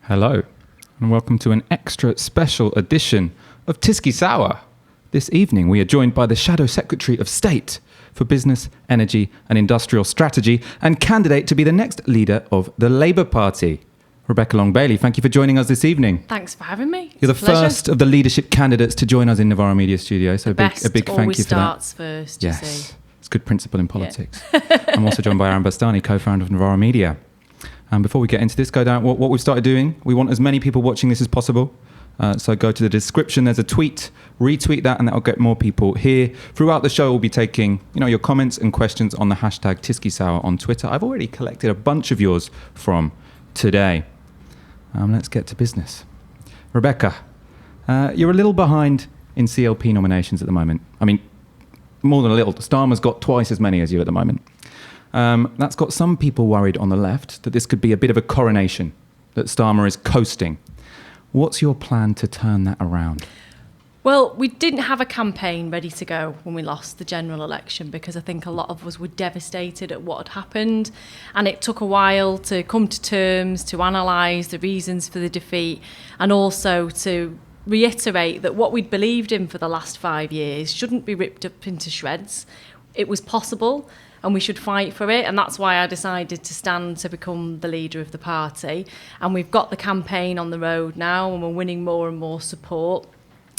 Hello, and welcome to an extra special edition of Tisky Sour. This evening we are joined by the Shadow Secretary of State for Business, Energy and Industrial Strategy and candidate to be the next leader of the Labour Party. Rebecca Long-Bailey, thank you for joining us this evening. Thanks for having me. You're the first of the leadership candidates to join us in Novara Media Studio, so a big thank you for that. Always starts first, you see. Yes, it's good principle in politics. Yeah. I'm also joined by Bastani, co-founder of Novara Media. And before we get into this, go down what we've started doing. We want as many people watching this as possible. So go to the description. There's a tweet. Retweet that, and that will get more people here. Throughout the show, we'll be taking your comments and questions on the hashtag TiskySour on Twitter. I've already collected a bunch of yours from today. Let's get to business. Rebecca, you're a little behind in CLP nominations at the moment. I mean, more than a little. Starmer's got twice as many as you at the moment. That's got some people worried on the left that this could be a bit of a coronation, that Starmer is coasting. What's your plan to turn that around? Well, we didn't have a campaign ready to go when we lost the general election because I think a lot of us were devastated at what had happened, and it took a while to come to terms, to analyse the reasons for the defeat, and also to reiterate that what we'd believed in for the last 5 years shouldn't be ripped up into shreds. It was possible, and we should fight for it, and that's why I decided to stand to become the leader of the party. And we've got the campaign on the road now, and we're winning more and more support.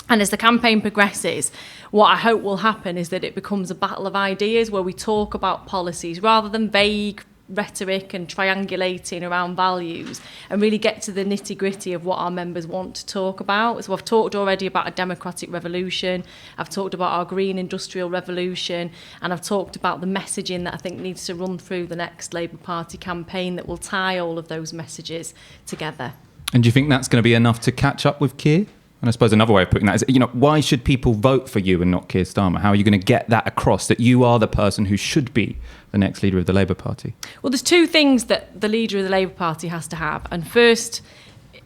And as the campaign progresses, what I hope will happen is that it becomes a battle of ideas where we talk about policies rather than vague rhetoric and triangulating around values, and really get to the nitty-gritty of what our members want to talk about. So I've talked already about a democratic revolution, I've talked about our green industrial revolution, and I've talked about the messaging that I think needs to run through the next Labour Party campaign that will tie all of those messages together. And do you think that's going to be enough to catch up with Keir? And I suppose another way of putting that is, why should people vote for you and not Keir Starmer? How are you going to get that across, that you are the person who should be the next leader of the Labour Party? Well, there's two things that the leader of the Labour Party has to have. And first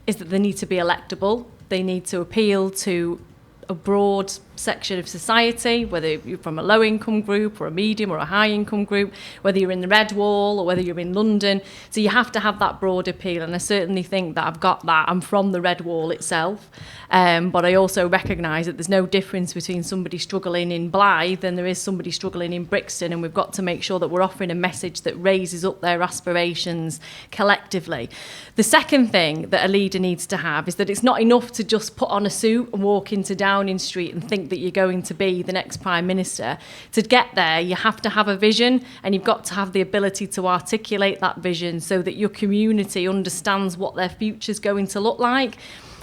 is that they need to be electable. They need to appeal to a broad section of society, whether you're from a low-income group or a medium or a high-income group, whether you're in the Red Wall or whether you're in London. So you have to have that broad appeal, and I certainly think that I've got that. I'm from the Red Wall itself, but I also recognise that there's no difference between somebody struggling in Blythe and there is somebody struggling in Brixton, and we've got to make sure that we're offering a message that raises up their aspirations collectively. The second thing that a leader needs to have is that it's not enough to just put on a suit and walk into Downing Street and think that you're going to be the next Prime Minister. To get there, you have to have a vision, and you've got to have the ability to articulate that vision so that your community understands what their future's going to look like.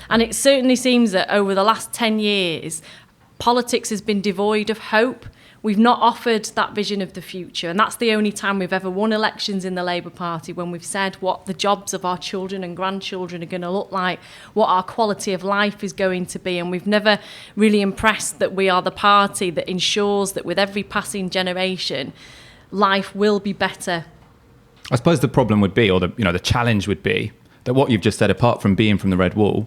And it certainly seems that over the last 10 years, politics has been devoid of hope. We've not offered that vision of the future, and that's the only time we've ever won elections in the Labour Party, when we've said what the jobs of our children and grandchildren are going to look like, what our quality of life is going to be, and we've never really impressed that we are the party that ensures that with every passing generation, life will be better. I suppose the problem would be, or the challenge would be, that what you've just said, apart from being from the Red Wall,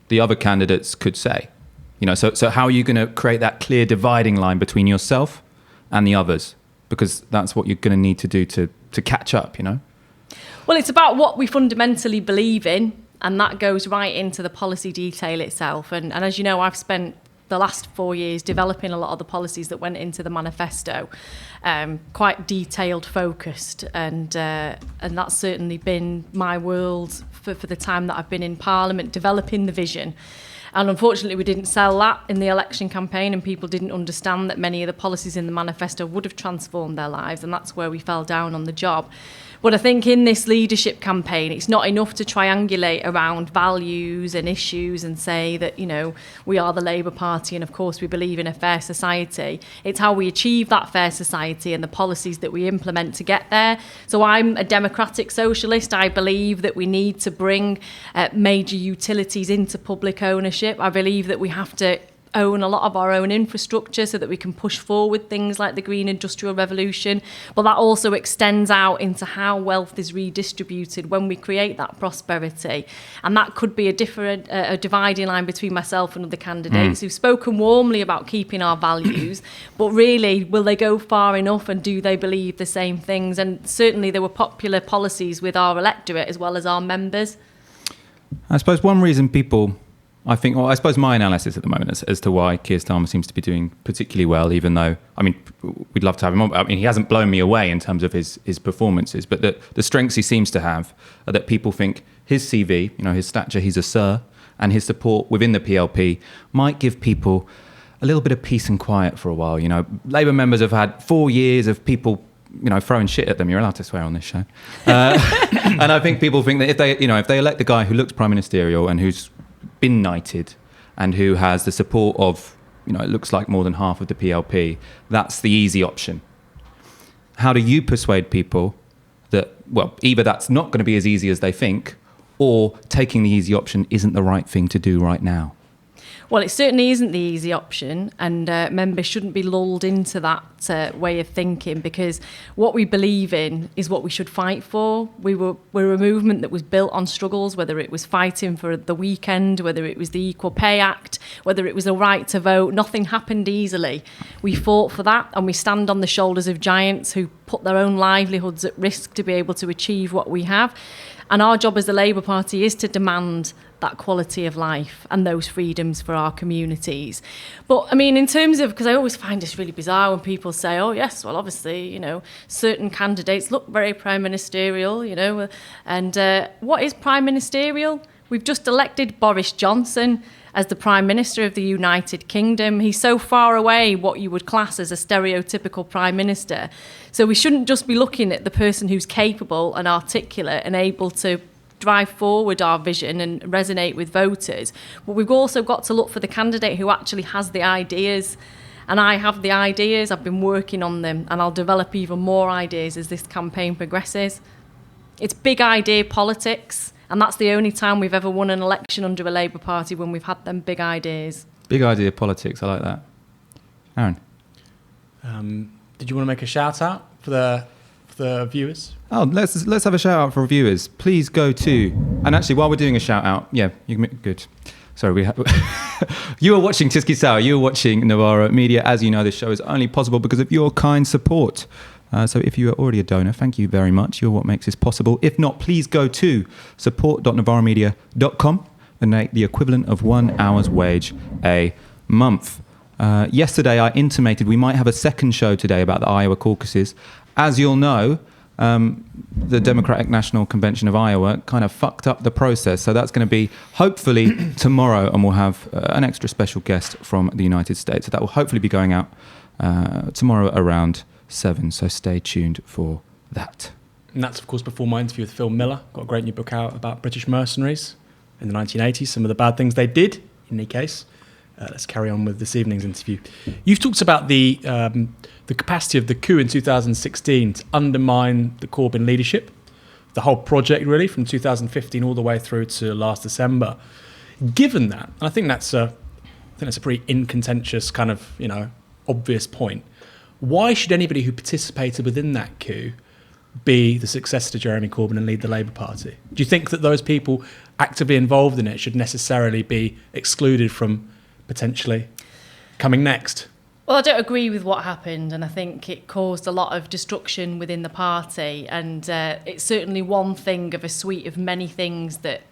the other candidates could say. So how are you going to create that clear dividing line between yourself and the others? Because that's what you're going to need to do to catch up, Well, it's about what we fundamentally believe in, and that goes right into the policy detail itself. And as you know, I've spent the last 4 years developing a lot of the policies that went into the manifesto, quite detailed, focused, and that's certainly been my world for the time that I've been in Parliament, developing the vision. And unfortunately, we didn't sell that in the election campaign, and people didn't understand that many of the policies in the manifesto would have transformed their lives, and that's where we fell down on the job. But I think in this leadership campaign, it's not enough to triangulate around values and issues and say that, we are the Labour Party and of course we believe in a fair society. It's how we achieve that fair society and the policies that we implement to get there. So I'm a democratic socialist. I believe that we need to bring major utilities into public ownership. I believe that we have to own a lot of our own infrastructure so that we can push forward things like the green industrial revolution, but that also extends out into how wealth is redistributed when we create that prosperity. And that could be a dividing line between myself and other candidates who've spoken warmly about keeping our values, but really, will they go far enough, and do they believe the same things? And certainly there were popular policies with our electorate as well as our members. I suppose one reason I suppose my analysis at the moment as to why Keir Starmer seems to be doing particularly well, even though, I mean, we'd love to have him on. I mean, he hasn't blown me away in terms of his performances, but the strengths he seems to have are that people think his CV, his stature, he's a sir, and his support within the PLP might give people a little bit of peace and quiet for a while. Labour members have had 4 years of people throwing shit at them. You're allowed to swear on this show. And I think people think that if they elect the guy who looks prime ministerial and who's been knighted and who has the support of, it looks like more than half of the PLP, that's the easy option. How do you persuade people that, well, either that's not going to be as easy as they think, or taking the easy option isn't the right thing to do right now? Well, it certainly isn't the easy option, and members shouldn't be lulled into that way of thinking, because what we believe in is what we should fight for. We're a movement that was built on struggles, whether it was fighting for the weekend, whether it was the Equal Pay Act, whether it was the right to vote. Nothing happened easily. We fought for that, and we stand on the shoulders of giants who put their own livelihoods at risk to be able to achieve what we have. And our job as the Labour Party is to demand that quality of life and those freedoms for our communities. But I mean, in terms of, because I always find this really bizarre when people say, oh yes, well obviously, certain candidates look very prime ministerial, and what is prime ministerial? We've just elected Boris Johnson as the Prime Minister of the United Kingdom. He's so far away what you would class as a stereotypical Prime Minister. So we shouldn't just be looking at the person who's capable and articulate and able to drive forward our vision and resonate with voters. But we've also got to look for the candidate who actually has the ideas. And I have the ideas, I've been working on them, and I'll develop even more ideas as this campaign progresses. It's big idea politics. And that's the only time we've ever won an election under a Labour Party, when we've had them big ideas. Big idea politics, I like that. Aaron? Did you want to make a shout out for the viewers? Oh, let's have a shout out for viewers. Please go to, and actually while we're doing a shout out, good. Sorry, you are watching Tysky Sour, you are watching Novara Media. As you know, this show is only possible because of your kind support. So if you are already a donor, thank you very much. You're what makes this possible. If not, please go to support.novaramedia.com and make the equivalent of 1 hour's wage a month. Yesterday, I intimated we might have a second show today about the Iowa caucuses. As you'll know, the Democratic National Convention of Iowa kind of fucked up the process. So that's going to be hopefully tomorrow, and we'll have an extra special guest from the United States. So that will hopefully be going out tomorrow around 7, so stay tuned for that. And that's, of course, before my interview with Phil Miller. Got a great new book out about British mercenaries in the 1980s, some of the bad things they did, in any case. Let's carry on with this evening's interview. You've talked about the capacity of the coup in 2016 to undermine the Corbyn leadership, the whole project, really, from 2015 all the way through to last December. Given that, and I think that's a pretty incontentious kind of, obvious point, why should anybody who participated within that coup be the successor to Jeremy Corbyn and lead the Labour Party? Do you think that those people actively involved in it should necessarily be excluded from potentially coming next? Well, I don't agree with what happened, and I think it caused a lot of destruction within the party, and it's certainly one thing of a suite of many things that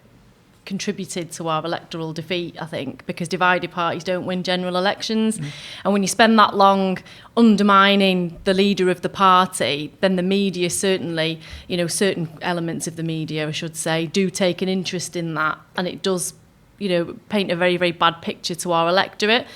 contributed to our electoral defeat, I think, because divided parties don't win general elections. And when you spend that long undermining the leader of the party, then the media certainly, certain elements of the media, I should say, do take an interest in that, and it does, paint a very, very bad picture to our electorate.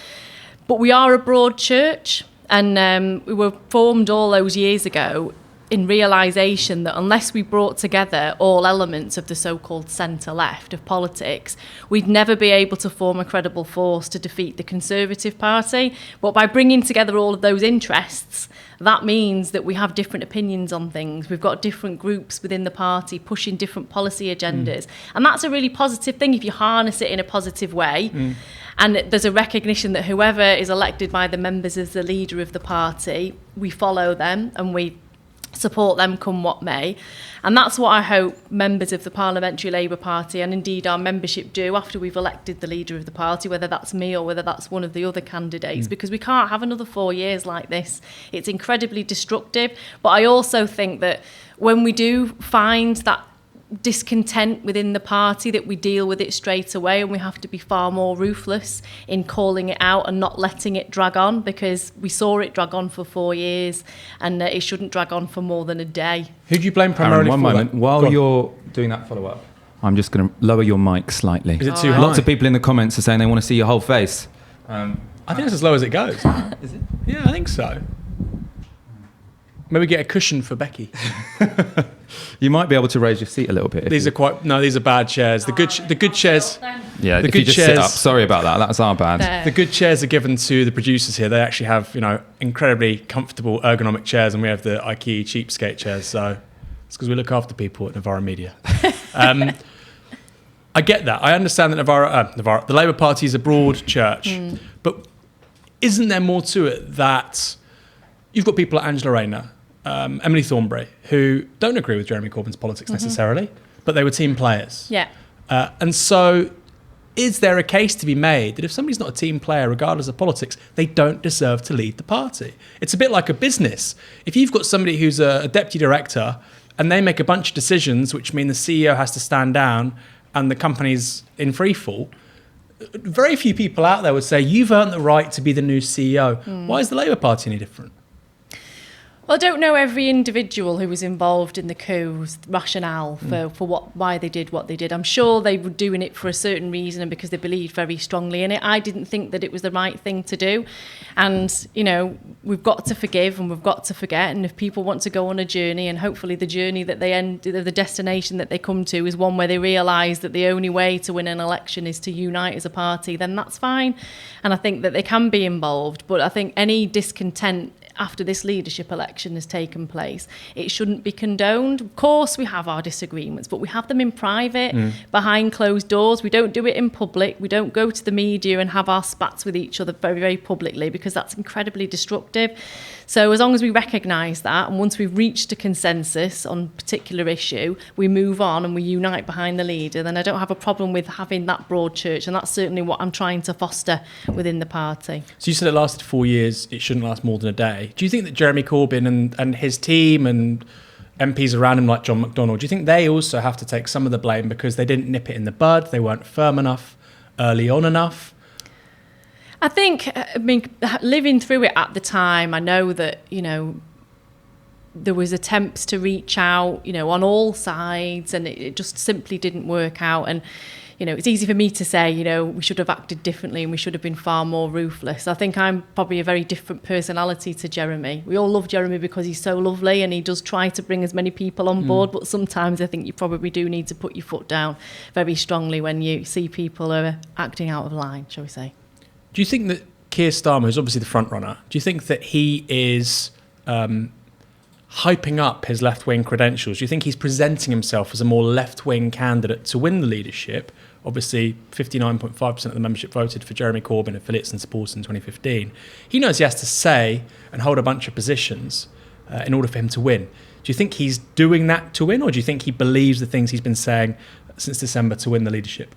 But we are a broad church, and we were formed all those years ago in realisation that unless we brought together all elements of the so-called centre-left of politics, we'd never be able to form a credible force to defeat the Conservative Party. But by bringing together all of those interests, that means that we have different opinions on things. We've got different groups within the party pushing different policy agendas. And that's a really positive thing if you harness it in a positive way. And there's a recognition that whoever is elected by the members as the leader of the party, we follow them and we support them come what may. And that's what I hope members of the Parliamentary Labour Party and indeed our membership do after we've elected the leader of the party, whether that's me or whether that's one of the other candidates, because we can't have another 4 years like this. It's incredibly destructive. But I also think that when we do find that discontent within the party, that we deal with it straight away, and we have to be far more ruthless in calling it out and not letting it drag on, because we saw it drag on for 4 years, and it shouldn't drag on for more than a day. Who do you blame primarily Aaron, for one moment. that? While you're doing that follow-up, I'm just going to lower your mic slightly. Is it too high? Lots of people in the comments are saying they want to see your whole face. I think it's as low as it goes. Is it? Yeah, I think so. Maybe get a cushion for Becky. You might be able to raise your seat a little bit. These are bad chairs. The good chairs. Yeah, the if good you just sit chairs- up. Sorry about that. That's our bad. The good chairs are given to the producers here. They actually have, incredibly comfortable ergonomic chairs, and we have the IKEA cheapskate chairs. So it's because we look after people at Novara Media. I get that. I understand that the Labour Party is a broad church, but isn't there more to it that you've got people like Angela Rayner, Emily Thornberry, who don't agree with Jeremy Corbyn's politics necessarily, but they were team players. Yeah. And so is there a case to be made that if somebody's not a team player, regardless of politics, they don't deserve to lead the party? It's a bit like a business. If you've got somebody who's a deputy director and they make a bunch of decisions which mean the CEO has to stand down and the company's in free fall, very few people out there would say, you've earned the right to be the new CEO. Why is the Labour Party any different? Well, I don't know every individual who was involved in the coup's rationale for why they did what they did. I'm sure they were doing it for a certain reason and because they believed very strongly in it. I didn't think that it was the right thing to do. And, we've got to forgive and we've got to forget. And if people want to go on a journey, and hopefully the journey that they end, the destination that they come to is one where they realise that the only way to win an election is to unite as a party, then that's fine. And I think that they can be involved. But I think any discontent after this leadership election has taken place, it shouldn't be condoned. Of course we have our disagreements, but we have them in private, behind closed doors. We don't do it in public. We don't go to the media and have our spats with each other very, very publicly, because that's incredibly destructive. So as long as we recognise that, and once we've reached a consensus on a particular issue, we move on and we unite behind the leader, then I don't have a problem with having that broad church, and that's certainly what I'm trying to foster within the party. So you said it lasted 4 years. It shouldn't last more than a day. Do you think that Jeremy Corbyn and his team and MPs around him like John McDonnell, do you think they also have to take some of the blame because they didn't nip it in the bud, they weren't firm enough, early on enough? I think, living through it at the time, I know that, there was attempts to reach out, on all sides, and it just simply didn't work out. And, it's easy for me to say, we should have acted differently and we should have been far more ruthless. I think I'm probably a very different personality to Jeremy. We all love Jeremy because he's so lovely and he does try to bring as many people on board, but sometimes I think you probably do need to put your foot down very strongly when you see people are acting out of line, shall we say. Do you think that Keir Starmer, who's obviously the front runner, do you think that he is hyping up his left-wing credentials? Do you think he's presenting himself as a more left-wing candidate to win the leadership? Obviously, 59.5% of the membership voted for Jeremy Corbyn, affiliates and supporters in 2015. He knows he has to say and hold a bunch of positions in order for him to win. Do you think he's doing that to win, or do you think he believes the things he's been saying since December to win the leadership?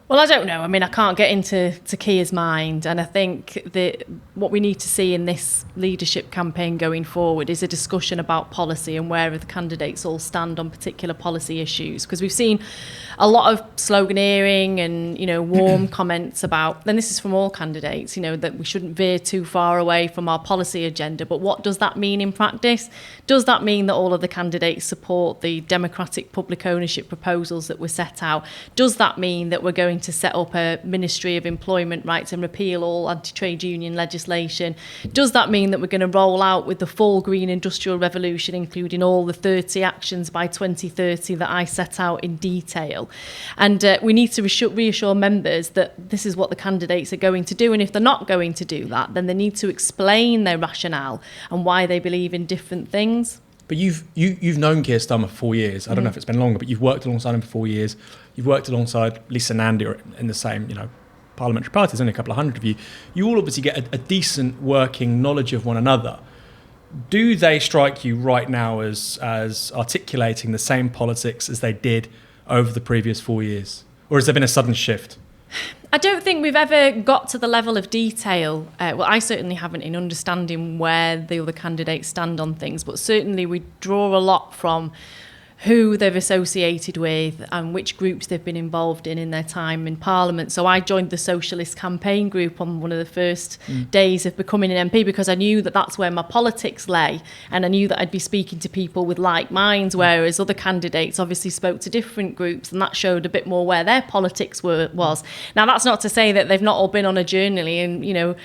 Well, I don't know. I can't get into Keir's mind. And I think that what we need to see in this leadership campaign going forward is a discussion about policy and where the candidates all stand on particular policy issues. Because we've seen a lot of sloganeering and, warm comments about, and this is from all candidates, that we shouldn't veer too far away from our policy agenda. But what does that mean in practice? Does that mean that all of the candidates support the democratic public ownership proposals that were set out? Does that mean that we're going to set up a Ministry of Employment Rights and repeal all anti-trade union legislation? Does that mean that we're going to roll out with the full green industrial revolution, including all the 30 actions by 2030 that I set out in detail? And we need to reassure members that this is what the candidates are going to do, and if they're not going to do that, then they need to explain their rationale and why they believe in different things. But you've known Keir Starmer for 4 years. I don't know if it's been longer, but you've worked alongside him for 4 years. You've worked alongside Lisa Nandy in the same, parliamentary party. There's only a couple of hundred of you. You all obviously get a decent working knowledge of one another. Do they strike you right now as articulating the same politics as they did over the previous 4 years? Or has there been a sudden shift? I don't think we've ever got to the level of detail. I certainly haven't, in understanding where the other candidates stand on things, but certainly we draw a lot from who they've associated with and which groups they've been involved in their time in Parliament. So I joined the Socialist campaign group on one of the first days of becoming an MP, because I knew that that's where my politics lay, and I knew that I'd be speaking to people with like minds, whereas other candidates obviously spoke to different groups, and that showed a bit more where their politics was. Now, that's not to say that they've not all been on a journey and, you know,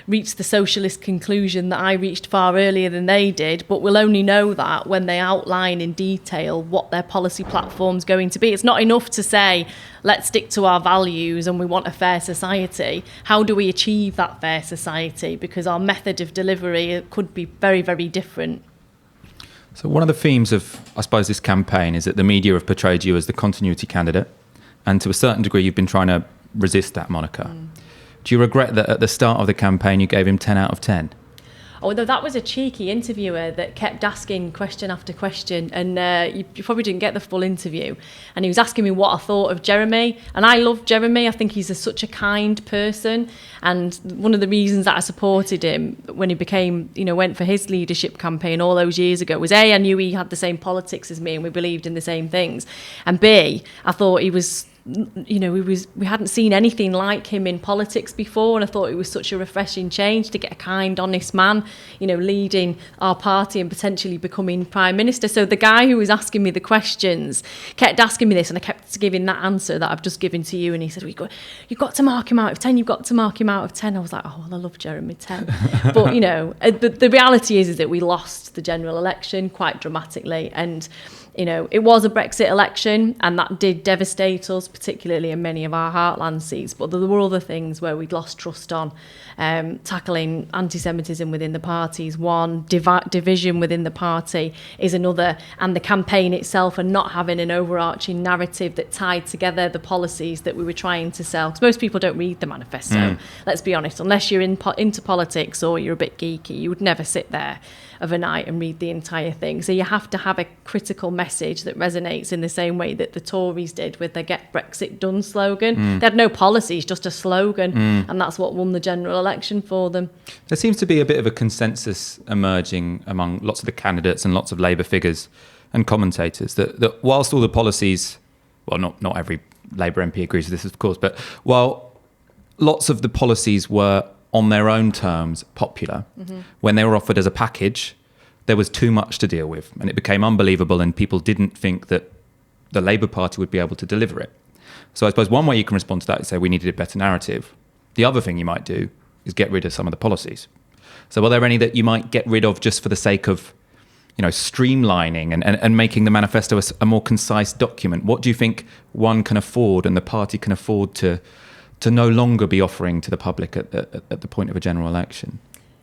reached the socialist conclusion that I reached far earlier than they did, but we'll only know that when they outline in detail what their policy platform's going to be. It's not enough to say, let's stick to our values and we want a fair society. How do we achieve that fair society? Because our method of delivery could be very, very different. So one of the themes of, I suppose, this campaign is that the media have portrayed you as the continuity candidate, and to a certain degree you've been trying to resist that moniker. Do you regret that at the start of the campaign you gave him 10 out of 10? Although that was a cheeky interviewer that kept asking question after question, and you probably didn't get the full interview. And he was asking me what I thought of Jeremy, and I love Jeremy. I think he's such a kind person, and one of the reasons that I supported him when he became, you know, went for his leadership campaign all those years ago was A, I knew he had the same politics as me and we believed in the same things, and B, I thought he was, you know, we hadn't seen anything like him in politics before, and I thought it was such a refreshing change to get a kind, honest man, you know, leading our party and potentially becoming Prime Minister. So the guy who was asking me the questions kept asking me this, and I kept giving that answer that I've just given to you, and he said, you've got to mark him out of 10, you've got to mark him out of 10. I was like, oh, well, I love Jeremy, 10. But, you know, the reality is that we lost the general election quite dramatically, and you know, it was a Brexit election, and that did devastate us, particularly in many of our heartland seats. But there were other things where we'd lost trust on. Tackling anti-Semitism within the party is one, division within the party is another, and the campaign itself, and not having an overarching narrative that tied together the policies that we were trying to sell. Because most people don't read the manifesto, let's be honest. Unless you're into politics or you're a bit geeky, you would never sit there of a night and read the entire thing. So you have to have a critical message that resonates in the same way that the Tories did with their Get Brexit Done slogan. They had no policies, just a slogan, and that's what won the general election for them. There seems to be a bit of a consensus emerging among lots of the candidates and lots of Labour figures and commentators that whilst all the policies, well, not every Labour MP agrees with this, of course, but while lots of the policies were on their own terms popular, when they were offered as a package, there was too much to deal with, and it became unbelievable, and people didn't think that the Labour Party would be able to deliver it. So I suppose one way you can respond to that is say we needed a better narrative. The other thing you might do is get rid of some of the policies. So are there any that you might get rid of just for the sake of, you know, streamlining and making the manifesto a more concise document? What do you think one can afford and the party can afford to no longer be offering to the public at the point of a general election?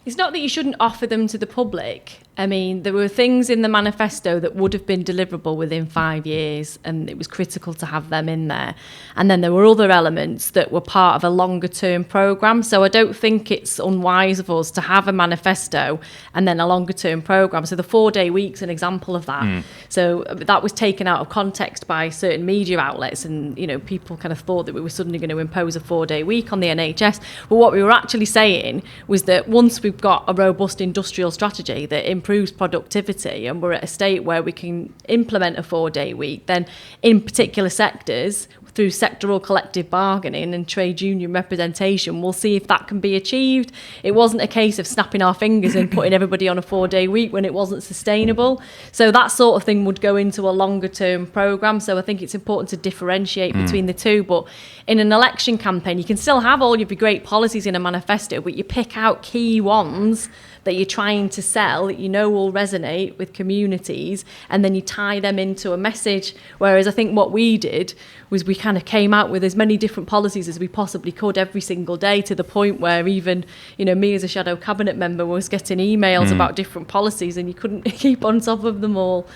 It's not that you shouldn't offer them to the public. I mean, there were things in the manifesto that would have been deliverable within 5 years, and it was critical to have them in there. And then there were other elements that were part of a longer term programme. So I don't think it's unwise of us to have a manifesto and then a longer term programme. So the 4-day week's an example of that. So that was taken out of context by certain media outlets, and, you know, people kind of thought that we were suddenly going to impose a 4-day week on the NHS. But what we were actually saying was that once we've got a robust industrial strategy that improves productivity and we're at a state where we can implement a 4-day week, then in particular sectors, through sectoral collective bargaining and trade union representation, we'll see if that can be achieved. It wasn't a case of snapping our fingers and putting everybody on a 4-day week when it wasn't sustainable. So that sort of thing would go into a longer term programme. So I think it's important to differentiate between the two. But in an election campaign, you can still have all of your great policies in a manifesto, but you pick out key ones that you're trying to sell, that you know will resonate with communities, and then you tie them into a message. Whereas I think what we did was we kind of came out with as many different policies as we possibly could every single day, to the point where even, you know, me as a shadow cabinet member was getting emails about different policies, and you couldn't keep on top of them all.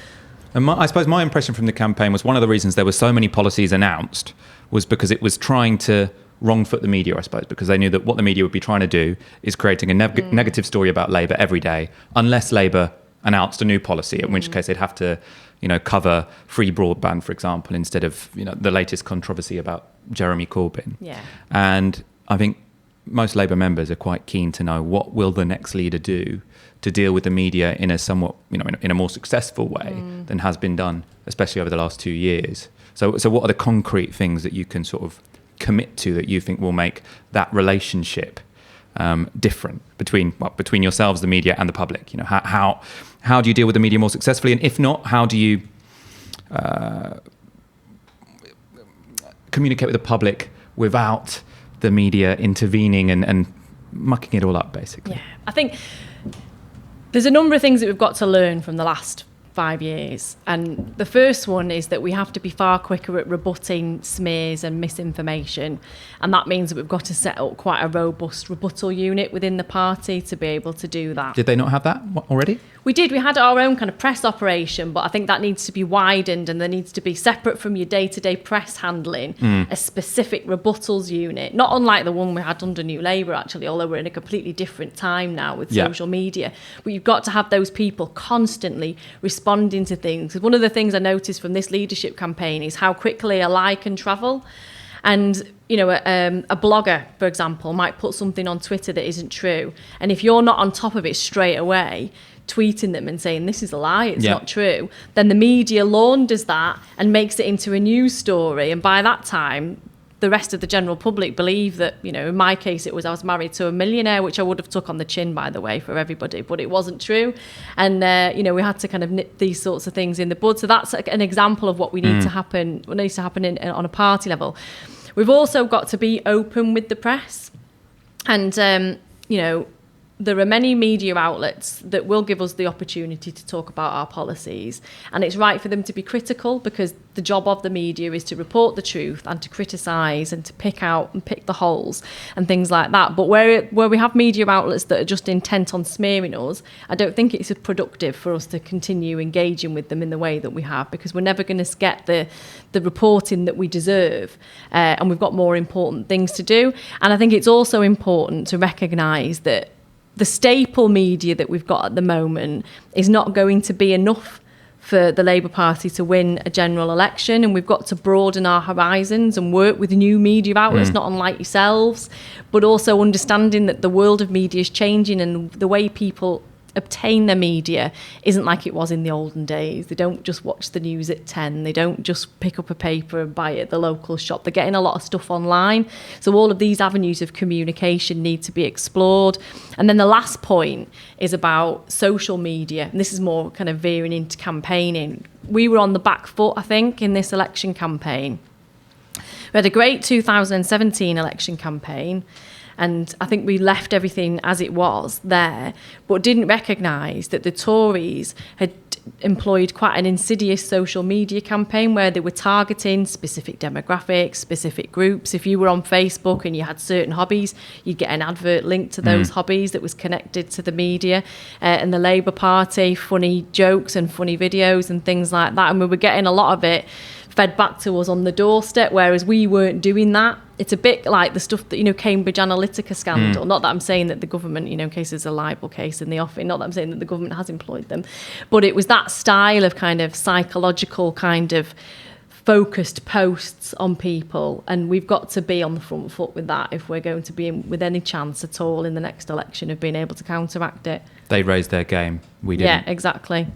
And I suppose my impression from the campaign was one of the reasons there were so many policies announced was because it was trying to wrong foot the media, I suppose, because they knew that what the media would be trying to do is creating a negative story about Labour every day, unless Labour announced a new policy, in which case they'd have to, you know, cover free broadband, for example, instead of, you know, the latest controversy about Jeremy Corbyn. Yeah. And I think most Labour members are quite keen to know what will the next leader do to deal with the media in a somewhat, in a more successful way than has been done, especially over the last 2 years. So what are the concrete things that you can sort of commit to that you think will make that relationship different between yourselves, the media, and the public? How do you deal with the media more successfully, and if not, how do you communicate with the public without the media intervening and mucking it all up, basically? Yeah, I think there's a number of things that we've got to learn from the last 5 years. And the first one is that we have to be far quicker at rebutting smears and misinformation. And that means that we've got to set up quite a robust rebuttal unit within the party to be able to do that. Did they not have that already? We did. We had our own kind of press operation, but I think that needs to be widened, and there needs to be, separate from your day-to-day press handling, a specific rebuttals unit, not unlike the one we had under New Labour, actually, although we're in a completely different time now with social media. But you've got to have those people constantly responding to things. One of the things I noticed from this leadership campaign is how quickly a lie can travel. And, a blogger, for example, might put something on Twitter that isn't true. And if you're not on top of it straight away, tweeting them and saying this is a lie, it's not true, then the media launders that and makes it into a news story. And by that time, the rest of the general public believe that, in my case, I was married to a millionaire, which I would have took on the chin, by the way, for everybody, but it wasn't true. And, we had to kind of nip these sorts of things in the bud. So that's an example of what we need to happen, what needs to happen on a party level. We've also got to be open with the press. And, there are many media outlets that will give us the opportunity to talk about our policies, and it's right for them to be critical, because the job of the media is to report the truth and to criticise and to pick the holes and things like that. But where we have media outlets that are just intent on smearing us, I don't think it's productive for us to continue engaging with them in the way that we have, because we're never going to get the reporting that we deserve, and we've got more important things to do. And I think it's also important to recognise that the staple media that we've got at the moment is not going to be enough for the Labour Party to win a general election, and we've got to broaden our horizons and work with new media outlets, not unlike yourselves, but also understanding that the world of media is changing, and the way people obtain their media isn't like it was in the olden days. They don't just watch the news at 10. They don't just pick up a paper and buy it at the local shop. They're getting a lot of stuff online. So all of these avenues of communication need to be explored. And then the last point is about social media. And this is more kind of veering into campaigning. We were on the back foot, I think, in this election campaign. We had a great 2017 election campaign, and I think we left everything as it was there, but didn't recognise that the Tories had employed quite an insidious social media campaign where they were targeting specific demographics, specific groups. If you were on Facebook and you had certain hobbies, you'd get an advert linked to those hobbies that was connected to the media. And the Labour Party, funny jokes and funny videos and things like that. And we were getting a lot of it fed back to us on the doorstep, whereas we weren't doing that. It's a bit like the stuff that, Cambridge Analytica scandal. Not that I'm saying that the government, in case there's a libel case in the offing, not that I'm saying that the government has employed them, but it was that style of kind of psychological kind of focused posts on people, and we've got to be on the front foot with that if we're going to be in with any chance at all in the next election of being able to counteract it. They raised their game, we didn't. Yeah, exactly.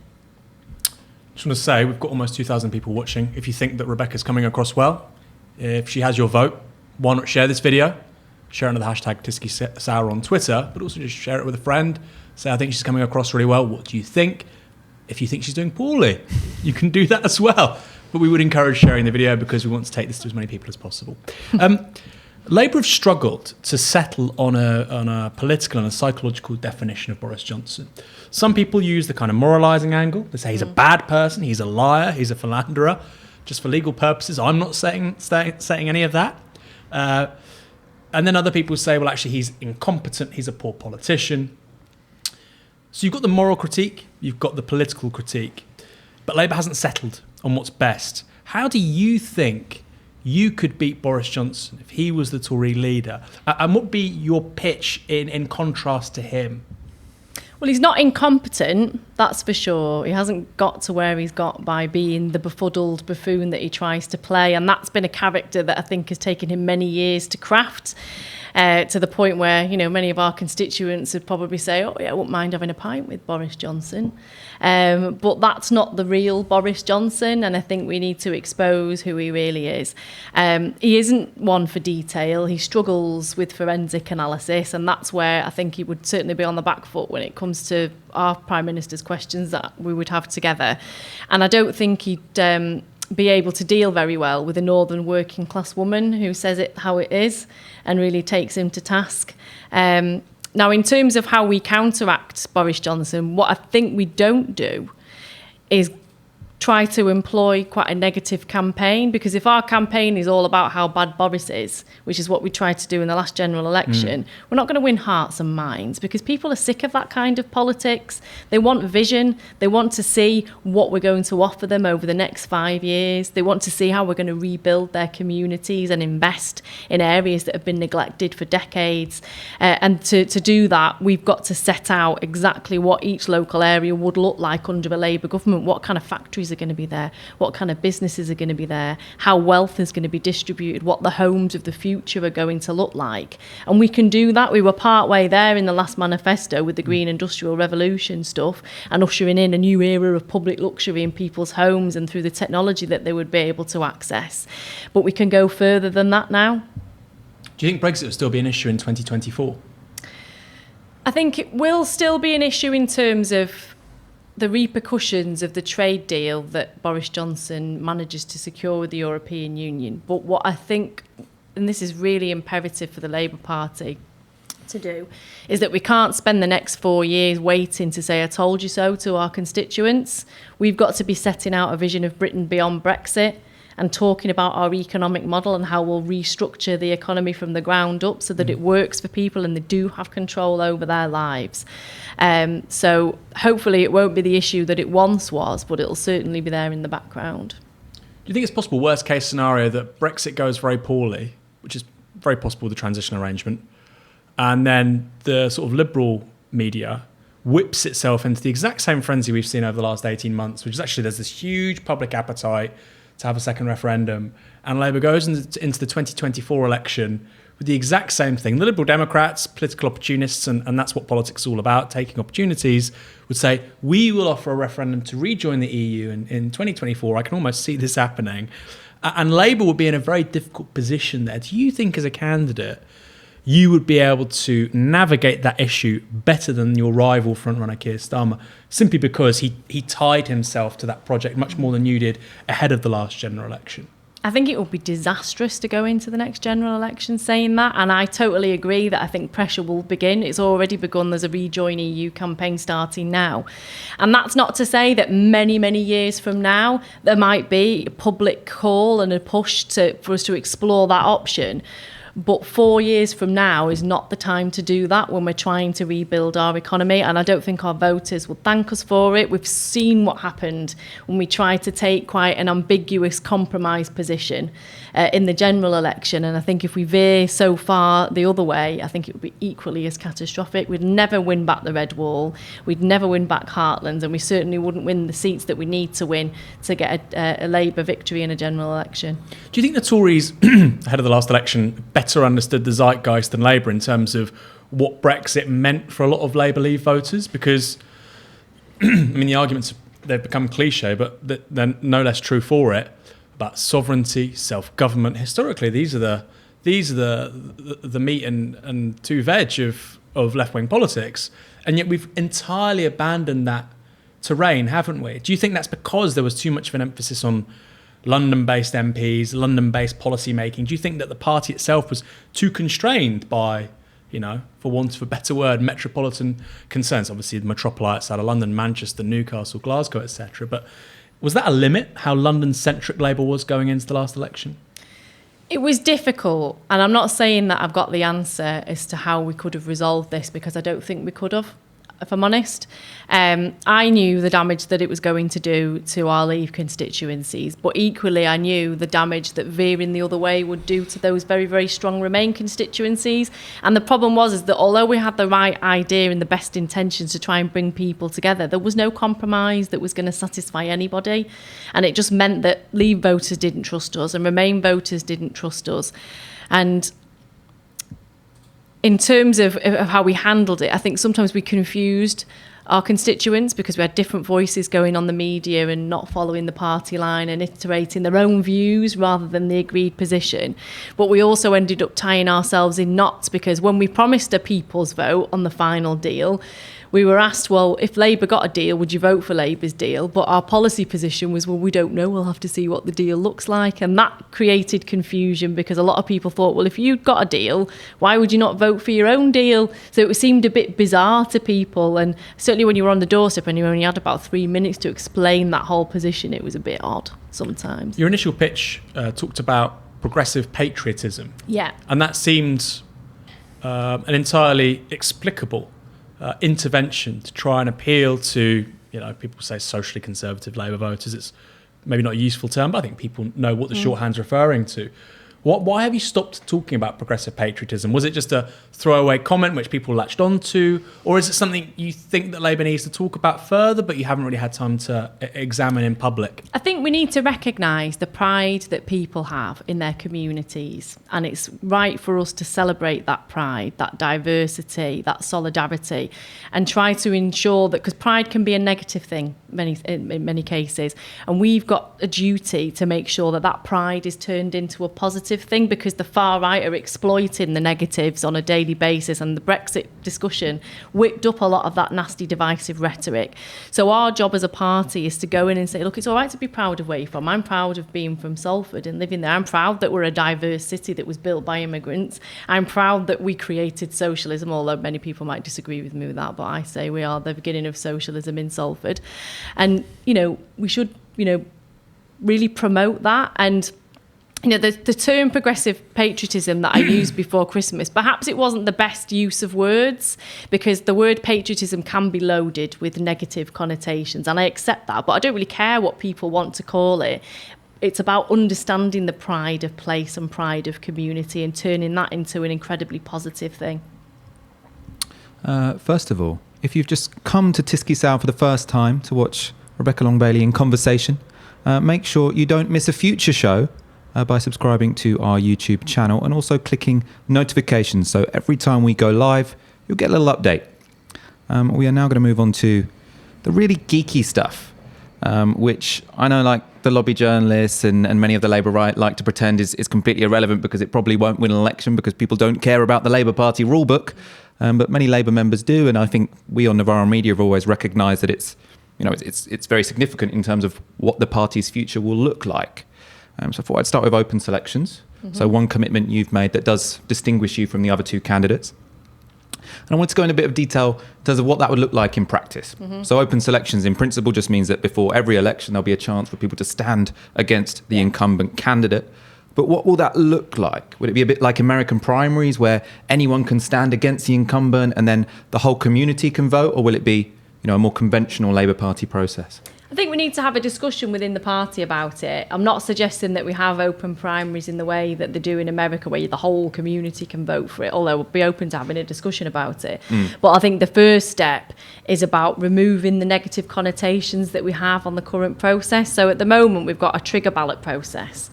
Just want to say, we've got almost 2,000 people watching. If you think that Rebecca's coming across well, if she has your vote, why not share this video? Share it under the hashtag TiskiSour on Twitter, but also just share it with a friend. Say, I think she's coming across really well. What do you think? If you think she's doing poorly, you can do that as well. But we would encourage sharing the video because we want to take this to as many people as possible. Labour have struggled to settle on a political and a psychological definition of Boris Johnson. Some people use the kind of moralising angle. They say he's a bad person, he's a liar, he's a philanderer. Just for legal purposes, I'm not saying any of that. And then other people say, well, actually, he's incompetent, he's a poor politician. So you've got the moral critique, you've got the political critique, but Labour hasn't settled on what's best. How do you think you could beat Boris Johnson if he was the Tory leader? And what would be your pitch in contrast to him? Well, he's not incompetent, That's for sure. He hasn't got to where he's got by being the befuddled buffoon that he tries to play. And that's been a character that I think has taken him many years to craft, to the point where, you know, many of our constituents would probably say, oh, yeah, I wouldn't mind having a pint with Boris Johnson. But that's not the real Boris Johnson, and I think we need to expose who he really is. He isn't one for detail. He struggles with forensic analysis, and that's where I think he would certainly be on the back foot when it comes to our Prime Minister's questions that we would have together. And I don't think he'd be able to deal very well with a northern working class woman who says it how it is and really takes him to task. Now, in terms of how we counteract Boris Johnson, what I think we don't do is try to employ quite a negative campaign, because if our campaign is all about how bad Boris is, which is what we tried to do in the last general election, we're not going to win hearts and minds, because people are sick of that kind of politics. They want vision. They want to see what we're going to offer them over the next 5 years. They want to see how we're going to rebuild their communities and invest in areas that have been neglected for decades. And to do that, we've got to set out exactly what each local area would look like under a Labour government, what kind of factories are going to be there, what kind of businesses are going to be there, how wealth is going to be distributed, what the homes of the future are going to look like. And we can do that. We were part way there in the last manifesto with the Green Industrial Revolution stuff and ushering in a new era of public luxury in people's homes and through the technology that they would be able to access. But we can go further than that now. Do you think Brexit will still be an issue in 2024? I think it will still be an issue in terms of the repercussions of the trade deal that Boris Johnson manages to secure with the European Union. But what I think, and this is really imperative for the Labour Party to do, is that we can't spend the next 4 years waiting to say, I told you so to our constituents. We've got to be setting out a vision of Britain beyond Brexit and talking about our economic model and how we'll restructure the economy from the ground up so that it works for people and they do have control over their lives. So hopefully it won't be the issue that it once was, but it'll certainly be there in the background. Do you think it's possible, worst case scenario, that Brexit goes very poorly, which is very possible with the transition arrangement, and then the sort of liberal media whips itself into the exact same frenzy we've seen over the last 18 months, which is actually there's this huge public appetite to have a second referendum, and Labour goes into the 2024 election with the exact same thing. The Liberal Democrats, political opportunists, and that's what politics is all about, taking opportunities, would say, we will offer a referendum to rejoin the EU in 2024. I can almost see this happening. And Labour would be in a very difficult position there. Do you think as a candidate, you would be able to navigate that issue better than your rival frontrunner Keir Starmer, simply because he tied himself to that project much more than you did ahead of the last general election? I think it would be disastrous to go into the next general election saying that, and I totally agree that I think pressure will begin. It's already begun. There's a Rejoin EU campaign starting now. And that's not to say that many, many years from now there might be a public call and a push for us to explore that option. But 4 years from now is not the time to do that when we're trying to rebuild our economy, and I don't think our voters will thank us for it. We've seen what happened when we tried to take quite an ambiguous compromise position in the general election, and I think if we veer so far the other way, I think it would be equally as catastrophic. We'd never win back the Red Wall, we'd never win back Heartlands, and we certainly wouldn't win the seats that we need to win to get a Labour victory in a general election. Do you think the Tories, ahead of the last election, better understood the zeitgeist than Labour in terms of what Brexit meant for a lot of Labour Leave voters? Because, I mean, the arguments, they've become cliche, but they're no less true for it, about sovereignty, self-government. Historically, these are the meat and two veg of left-wing politics, and yet we've entirely abandoned that terrain, haven't we? Do you think that's because there was too much of an emphasis on London-based MPs, London-based policy making? Do you think that the party itself was too constrained by, for want of a better word, metropolitan concerns? Obviously, the metropolites out of London, Manchester, Newcastle, Glasgow, etc. But was that a limit, how London-centric Labour was going into the last election? It was difficult, and I'm not saying that I've got the answer as to how we could have resolved this, because I don't think we could have. if I'm honest. I knew the damage that it was going to do to our Leave constituencies, but equally I knew the damage that veering the other way would do to those very, very strong Remain constituencies. And the problem was that although we had the right idea and the best intentions to try and bring people together, there was no compromise that was going to satisfy anybody. And it just meant that Leave voters didn't trust us and Remain voters didn't trust us. And in terms of how we handled it, I think sometimes we confused our constituents because we had different voices going on the media and not following the party line and iterating their own views rather than the agreed position. But we also ended up tying ourselves in knots because when we promised a people's vote on the final deal, we were asked, well, if Labour got a deal, would you vote for Labour's deal? But our policy position was, well, we don't know. We'll have to see what the deal looks like. And that created confusion because a lot of people thought, well, if you'd got a deal, why would you not vote for your own deal? So it seemed a bit bizarre to people. And certainly when you were on the doorstep and you only had about 3 minutes to explain that whole position, it was a bit odd sometimes. Your initial pitch talked about progressive patriotism. Yeah. And that seemed an entirely explicable intervention to try and appeal to, people say socially conservative Labour voters. It's maybe not a useful term, but I think people know what the shorthand's referring to. Why have you stopped talking about progressive patriotism? Was it just a throwaway comment which people latched onto, or is it something you think that Labour needs to talk about further, but you haven't really had time to examine in public? I think we need to recognise the pride that people have in their communities, and it's right for us to celebrate that pride, that diversity, that solidarity, and try to ensure that, because pride can be a negative thing in many cases, and we've got a duty to make sure that that pride is turned into a positive thing, because the far right are exploiting the negatives on a daily basis, and the Brexit discussion whipped up a lot of that nasty divisive rhetoric. So our job as a party is to go in and say, look, it's all right to be proud of where you're from. I'm proud of being from Salford and living there. I'm proud that we're a diverse city that was built by immigrants. I'm proud that we created socialism, although many people might disagree with me with that, but I say we are the beginning of socialism in Salford. And, we should, really promote that. And the term progressive patriotism that I used before Christmas, perhaps it wasn't the best use of words, because the word patriotism can be loaded with negative connotations, and I accept that, but I don't really care what people want to call it. It's about understanding the pride of place and pride of community and turning that into an incredibly positive thing. First of all, if you've just come to Tiskisau for the first time to watch Rebecca Long-Bailey in conversation, make sure you don't miss a future show by subscribing to our YouTube channel and also clicking notifications. So every time we go live, you'll get a little update. We are now going to move on to the really geeky stuff, which I know like the lobby journalists and many of the Labour right like to pretend is completely irrelevant because it probably won't win an election because people don't care about the Labour Party rulebook. But many Labour members do, and I think we on Novara Media have always recognised that it's very significant in terms of what the party's future will look like. So I thought I'd start with open selections. Mm-hmm. So one commitment you've made that does distinguish you from the other two candidates. And I wanted to go in a bit of detail in terms of what that would look like in practice. Mm-hmm. So open selections in principle just means that before every election there'll be a chance for people to stand against the incumbent candidate. But what will that look like? Would it be a bit like American primaries where anyone can stand against the incumbent and then the whole community can vote? Or will it be a more conventional Labour Party process? I think we need to have a discussion within the party about it. I'm not suggesting that we have open primaries in the way that they do in America, where the whole community can vote for it, although we'll be open to having a discussion about it. But I think the first step is about removing the negative connotations that we have on the current process. So at the moment, we've got a trigger ballot process,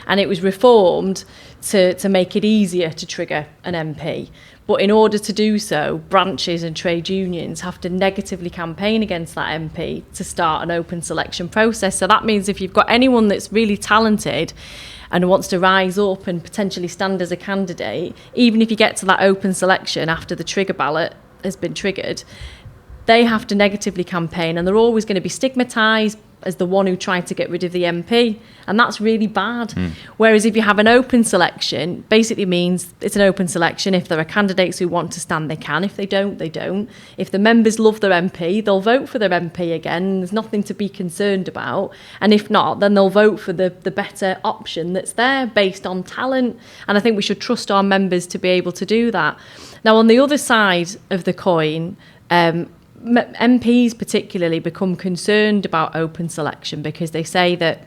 and it was reformed to make it easier to trigger an MP. But in order to do so, branches and trade unions have to negatively campaign against that MP to start an open selection process. So that means if you've got anyone that's really talented and wants to rise up and potentially stand as a candidate, even if you get to that open selection after the trigger ballot has been triggered, they have to negatively campaign, and they're always going to be stigmatised as the one who tried to get rid of the MP, and that's really bad. Whereas if you have an open selection, basically means it's an open selection. If there are candidates who want to stand, they can. If they don't, they don't. If the members love their MP, they'll vote for their MP again. There's nothing to be concerned about. And if not, then they'll vote for the better option that's there based on talent. And I think we should trust our members to be able to do that. Now, on the other side of the coin, MPs particularly become concerned about open selection because they say that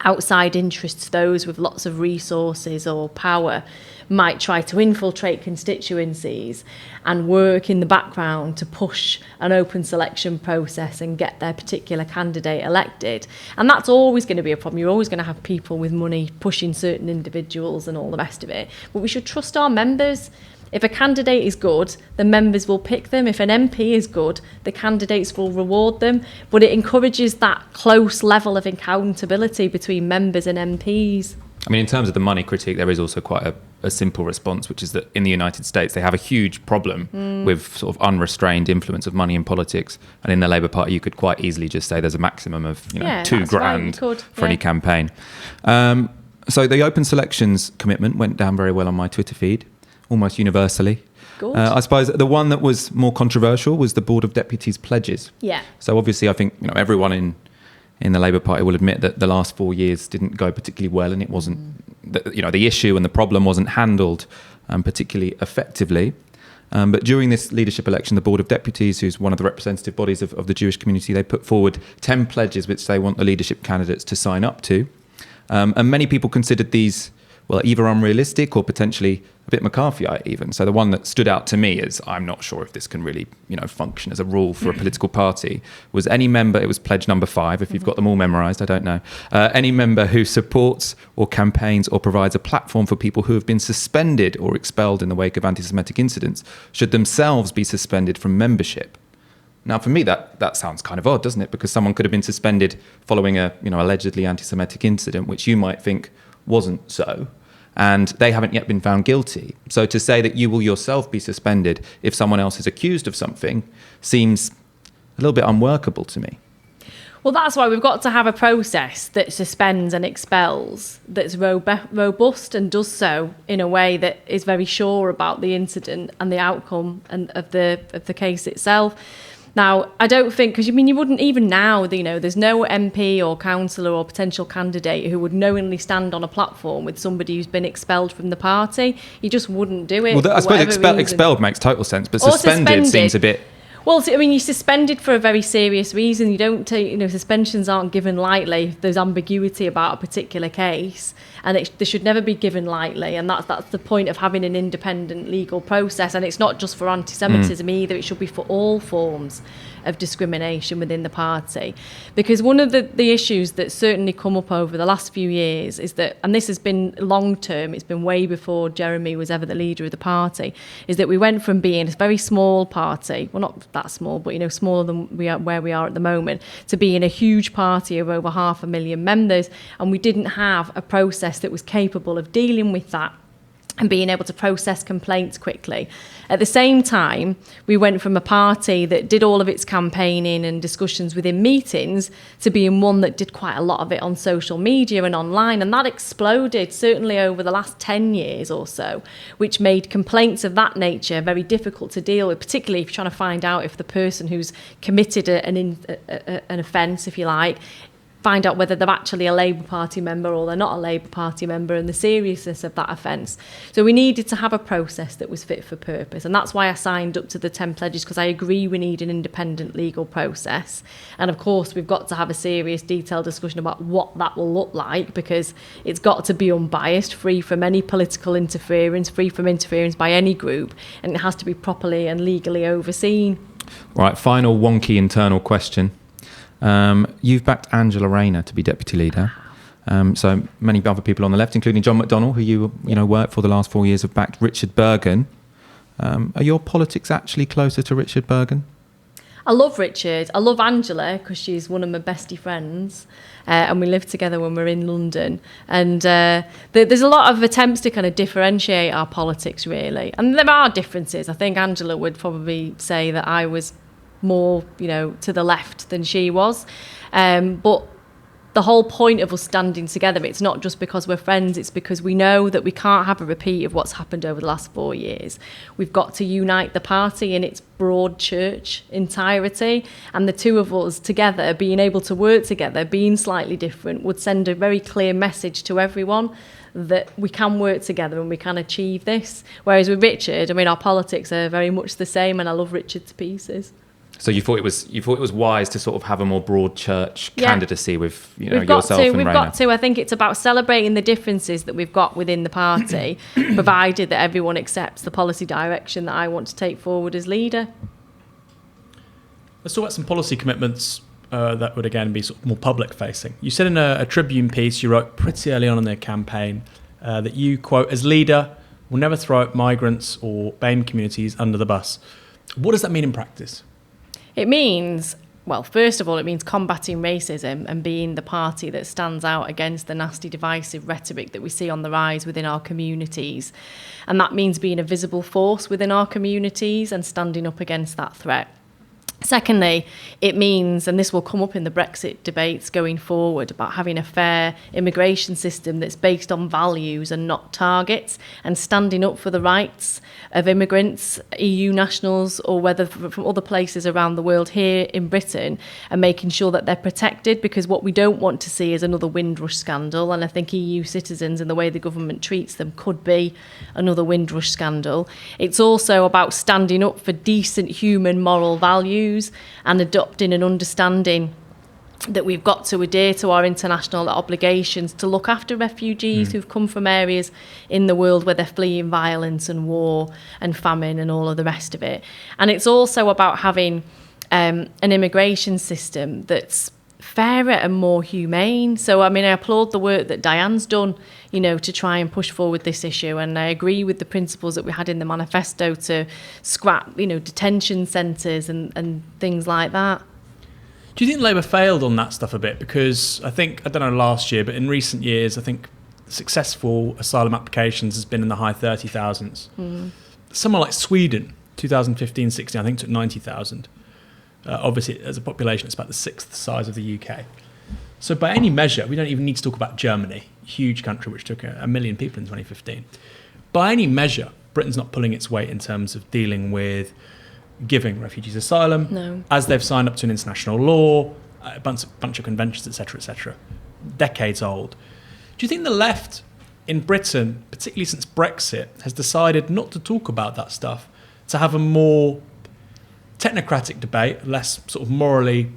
outside interests, those with lots of resources or power, might try to infiltrate constituencies and work in the background to push an open selection process and get their particular candidate elected. And that's always going to be a problem. You're always going to have people with money pushing certain individuals and all the rest of it. But we should trust our members. If a candidate is good, the members will pick them. If an MP is good, the candidates will reward them. But it encourages that close level of accountability between members and MPs. I mean, in terms of the money critique, there is also quite a simple response, which is that in the United States, they have a huge problem with sort of unrestrained influence of money in politics. And in the Labour Party, you could quite easily just say there's a maximum of $2,000 for any campaign. So the open selections commitment went down very well on my Twitter feed, almost universally. I suppose the one that was more controversial was the Board of Deputies pledges. Yeah. So obviously, I think everyone in the Labour Party will admit that the last 4 years didn't go particularly well, and it wasn't, the issue and the problem wasn't handled particularly effectively. But during this leadership election, the Board of Deputies, who's one of the representative bodies of the Jewish community, they put forward 10 pledges which they want the leadership candidates to sign up to. And many people considered these, either unrealistic or potentially a bit McCarthyite even. So the one that stood out to me is, I'm not sure if this can really, function as a rule for a political party, was any member, it was pledge number 5, if you've got them all memorised, I don't know, any member who supports or campaigns or provides a platform for people who have been suspended or expelled in the wake of anti-Semitic incidents should themselves be suspended from membership. Now, for me, that sounds kind of odd, doesn't it? Because someone could have been suspended following a, allegedly anti-Semitic incident, which you might think wasn't so, and they haven't yet been found guilty. So to say that you will yourself be suspended if someone else is accused of something seems a little bit unworkable to me. Well, that's why we've got to have a process that suspends and expels, that's robust and does so in a way that is very sure about the incident and the outcome and of the case itself. Now, I don't think, because you wouldn't even now, there's no MP or councillor or potential candidate who would knowingly stand on a platform with somebody who's been expelled from the party. You just wouldn't do it. Well, I suppose expelled makes total sense, but suspended seems a bit... Well, you're suspended for a very serious reason. You don't take, suspensions aren't given lightly. There's ambiguity about a particular case, and they should never be given lightly. And that's the point of having an independent legal process. And it's not just for anti-Semitism either. It should be for all forms of discrimination within the party. Because one of the issues that's certainly come up over the last few years is that, and this has been long term, it's been way before Jeremy was ever the leader of the party, is that we went from being a very small party, well, not that small, but smaller than where we are at the moment, to being a huge party of over 500,000 members, and we didn't have a process that was capable of dealing with that and being able to process complaints quickly. At the same time, we went from a party that did all of its campaigning and discussions within meetings to being one that did quite a lot of it on social media and online, and that exploded certainly over the last 10 years or so, which made complaints of that nature very difficult to deal with, particularly if you're trying to find out if the person who's committed an offence, if you like, find out whether they're actually a Labour Party member or they're not a Labour Party member, and the seriousness of that offence. So we needed to have a process that was fit for purpose, and that's why I signed up to the 10 pledges, because I agree we need an independent legal process. And of course we've got to have a serious detailed discussion about what that will look like, because it's got to be unbiased, free from any political interference, free from interference by any group, and it has to be properly and legally overseen. Right, final wonky internal question. You've backed Angela Rayner to be deputy leader. So many other people on the left, including John McDonnell, who you worked for the last 4 years, have backed Richard Bergen. Are your politics actually closer to Richard Bergen? I love Richard. I love Angela because she's one of my bestie friends, and we lived together when we were in London. And there's a lot of attempts to kind of differentiate our politics, really. And there are differences. I think Angela would probably say that I was more, to the left than she was. But the whole point of us standing together, it's not just because we're friends, it's because we know that we can't have a repeat of what's happened over the last 4 years. We've got to unite the party in its broad church entirety, and the two of us together, being able to work together, being slightly different, would send a very clear message to everyone that we can work together and we can achieve this. Whereas with Richard, our politics are very much the same, and I love Richard to pieces. So you thought it was wise to sort of have a more broad church candidacy with yourself and We've Rainer. got to. I think it's about celebrating the differences that we've got within the party, provided that everyone accepts the policy direction that I want to take forward as leader. Let's talk about some policy commitments that would again be sort of more public facing. You said in a Tribune piece you wrote pretty early on in their campaign that you, quote, as leader will never throw migrants or BAME communities under the bus. What does that mean in practice? It means, well, first of all, it means combating racism and being the party that stands out against the nasty divisive rhetoric that we see on the rise within our communities. And that means being a visible force within our communities and standing up against that threat. Secondly, it means, and this will come up in the Brexit debates going forward, about having a fair immigration system that's based on values and not targets, and standing up for the rights of immigrants, EU nationals, or whether from other places around the world here in Britain, and making sure that they're protected, because what we don't want to see is another Windrush scandal, and I think EU citizens and the way the government treats them could be another Windrush scandal. It's also about standing up for decent human moral values and adopting an understanding that we've got to adhere to our international obligations to look after refugees who've come from areas in the world where they're fleeing violence and war and famine and all of the rest of it. And it's also about having an immigration system that's fairer and more humane. So, I mean, I applaud the work that Diane's done, to try and push forward this issue. And I agree with the principles that we had in the manifesto to scrap, detention centres and things like that. Do you think Labour failed on that stuff a bit? Because I don't know last year, but in recent years, I think successful asylum applications has been in the high 30,000s. Somewhere like Sweden, 2015-16, I think took 90,000. Obviously, as a population, it's about the sixth size of the UK. So by any measure, we don't even need to talk about Germany, a huge country which took 1 million people in 2015. By any measure, Britain's not pulling its weight in terms of dealing with giving refugees asylum, as they've signed up to an international law, a bunch of conventions, etc., decades old. Do you think the left in Britain, particularly since Brexit, has decided not to talk about that stuff, to have a more technocratic debate, less sort of morally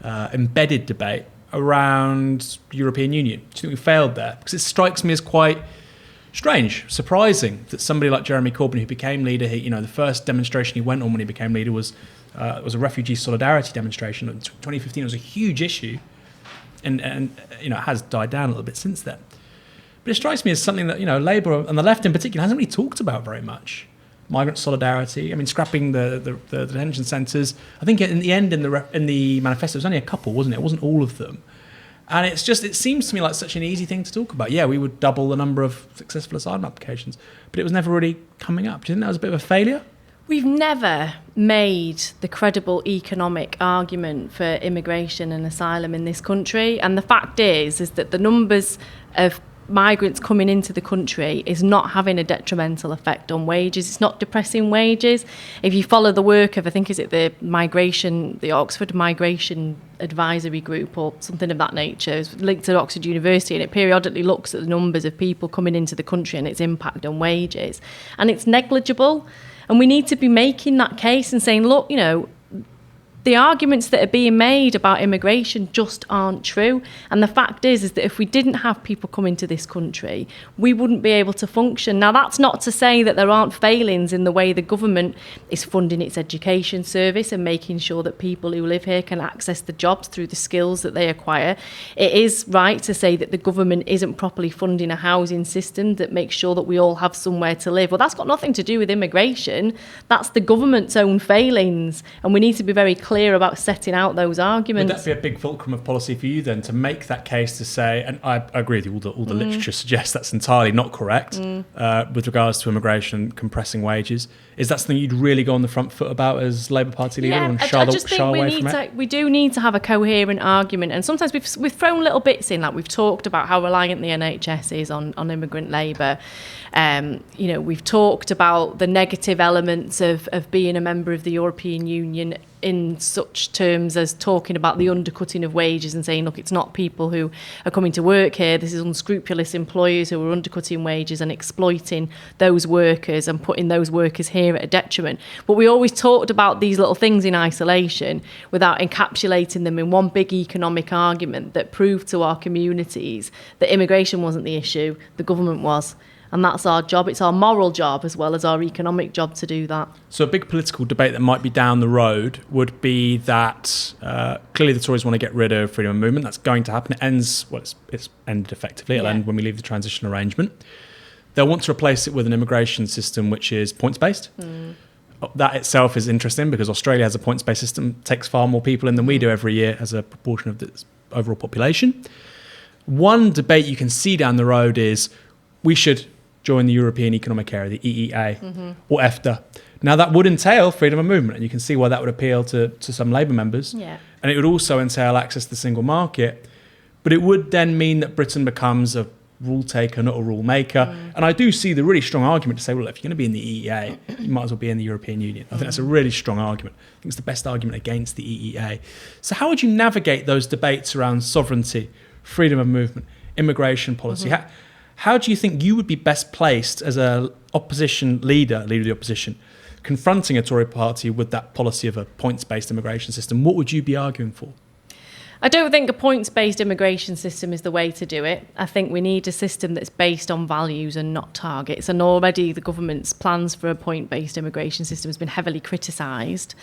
embedded debate around the European Union? Do you think we failed there? Because it strikes me as quite strange, surprising that somebody like Jeremy Corbyn, who became leader, the first demonstration he went on when he became leader was a refugee solidarity demonstration. In 2015, it was a huge issue, and it has died down a little bit since then. But it strikes me as something that Labour and the left in particular hasn't really talked about very much. Migrant solidarity. I mean, scrapping the detention centres. I think in the end, in the manifesto, it was only a couple, wasn't it? It wasn't all of them. And it seems to me like such an easy thing to talk about. Yeah, we would double the number of successful asylum applications, but it was never really coming up. Do you think that was a bit of a failure? We've never made the credible economic argument for immigration and asylum in this country. And the fact is that the numbers of migrants coming into the country is not having a detrimental effect on wages. It's not depressing wages. If you follow the work of, I think, is it the Oxford Migration Advisory Group or something of that nature, it's linked to Oxford University, and it periodically looks at the numbers of people coming into the country and its impact on wages. And it's negligible. And we need to be making that case and saying, look, the arguments that are being made about immigration just aren't true. And the fact is that if we didn't have people coming to this country, we wouldn't be able to function. Now, that's not to say that there aren't failings in the way the government is funding its education service and making sure that people who live here can access the jobs through the skills that they acquire. It is right to say that the government isn't properly funding a housing system that makes sure that we all have somewhere to live. Well, that's got nothing to do with immigration. That's the government's own failings. And we need to be very clear about setting out those arguments. Would that be a big fulcrum of policy for you then, to make that case to say, and I agree with you, all the literature suggests that's entirely not correct with regards to immigration compressing wages. Is that something you'd really go on the front foot about as Labour Party leader and shy away from it? We do need to have a coherent argument, and sometimes we've thrown little bits in, like we've talked about how reliant the NHS is on immigrant labour. We've talked about the negative elements of being a member of the European Union in such terms as talking about the undercutting of wages and saying, look, it's not people who are coming to work here, this is unscrupulous employers who are undercutting wages and exploiting those workers and putting those workers here at a detriment. But we always talked about these little things in isolation without encapsulating them in one big economic argument that proved to our communities that immigration wasn't the issue, the government was. And that's our job. It's our moral job as well as our economic job to do that. So a big political debate that might be down the road would be that clearly the Tories want to get rid of freedom of movement. That's going to happen. It ends, well, it's ended effectively. It'll end when we leave the transition arrangement. They'll want to replace it with an immigration system which is points-based. That itself is interesting because Australia has a points-based system, takes far more people in than we do every year as a proportion of the overall population. One debate you can see down the road is we should join the European Economic Area, the EEA, or EFTA. Now, that would entail freedom of movement, and you can see why that would appeal to some Labour members. Yeah. And it would also entail access to the single market. But it would then mean that Britain becomes a rule taker, not a rule maker. And I do see the really strong argument to say, well, if you're going to be in the EEA, you might as well be in the European Union. I think that's a really strong argument. I think it's the best argument against the EEA. So how would you navigate those debates around sovereignty, freedom of movement, immigration policy? How do you think you would be best placed as a opposition leader of the opposition, confronting a Tory party with that policy of a points-based immigration system? What would you be arguing for? I don't think a points-based immigration system is the way to do it. I think we need a system that's based on values and not targets. And already the government's plans for a point-based immigration system has been heavily criticised.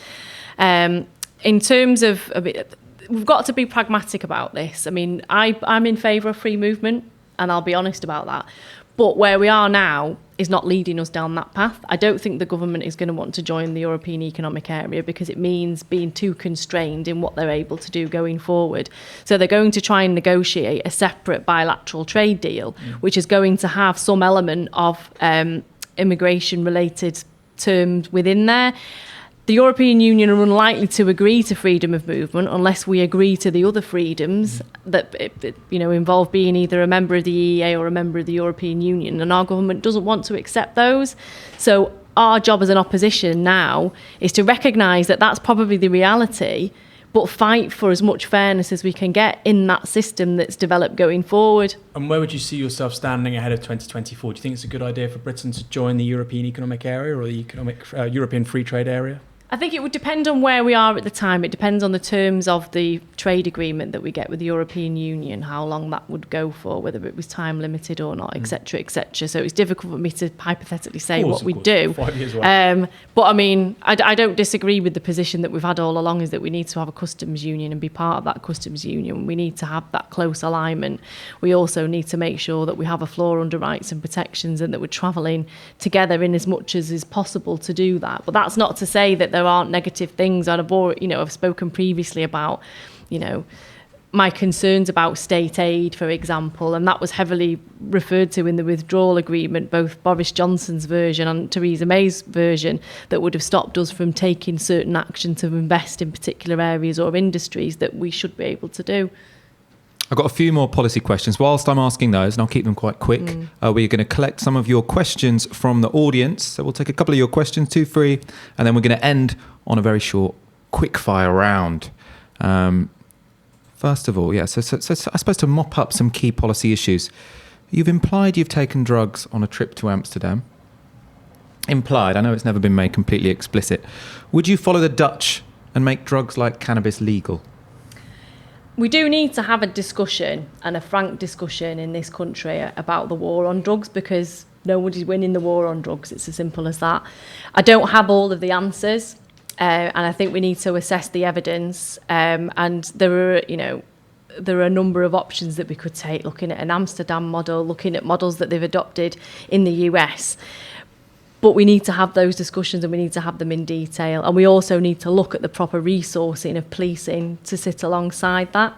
In terms of, we've got to be pragmatic about this. I mean, I'm in favour of free movement, and I'll be honest about that. But where we are now is not leading us down that path. I don't think the government is going to want to join the European Economic Area because it means being too constrained in what they're able to do going forward. So they're going to try and negotiate a separate bilateral trade deal, which is going to have some element of immigration-related terms within there. The European Union are unlikely to agree to freedom of movement unless we agree to the other freedoms that involve being either a member of the EEA or a member of the European Union, and our government doesn't want to accept those. So our job as an opposition now is to recognise that that's probably the reality, but fight for as much fairness as we can get in that system that's developed going forward. And where would you see yourself standing ahead of 2024? Do you think it's a good idea for Britain to join the European Economic Area or the European Free Trade Area? I think it would depend on where we are at the time. It depends on the terms of the trade agreement that we get with the European Union, how long that would go for, whether it was time limited or not, etc., etc. So it's difficult for me to hypothetically say what we do. 5 years away. But I mean, I don't disagree with the position that we've had all along, is that we need to have a customs union and be part of that customs union. We need to have that close alignment. We also need to make sure that we have a floor under rights and protections and that we're travelling together in as much as is possible to do that. But that's not to say that there aren't negative things. I've spoken previously about, my concerns about state aid, for example, and that was heavily referred to in the withdrawal agreement, both Boris Johnson's version and Theresa May's version, that would have stopped us from taking certain action to invest in particular areas or industries that we should be able to do. I've got a few more policy questions. Whilst I'm asking those, and I'll keep them quite quick, we're going to collect some of your questions from the audience. So we'll take a couple of your questions, 2, 3, and then we're going to end on a very short quickfire round. First of all, so I suppose to mop up some key policy issues. You've implied you've taken drugs on a trip to Amsterdam. Implied, I know it's never been made completely explicit. Would you follow the Dutch and make drugs like cannabis legal? We do need to have a discussion, and a frank discussion in this country, about the war on drugs, because nobody's winning the war on drugs. It's as simple as that. I don't have all of the answers, and I think we need to assess the evidence. And there are a number of options that we could take, looking at an Amsterdam model, looking at models that they've adopted in the US. But we need to have those discussions, and we need to have them in detail. And we also need to look at the proper resourcing of policing to sit alongside that.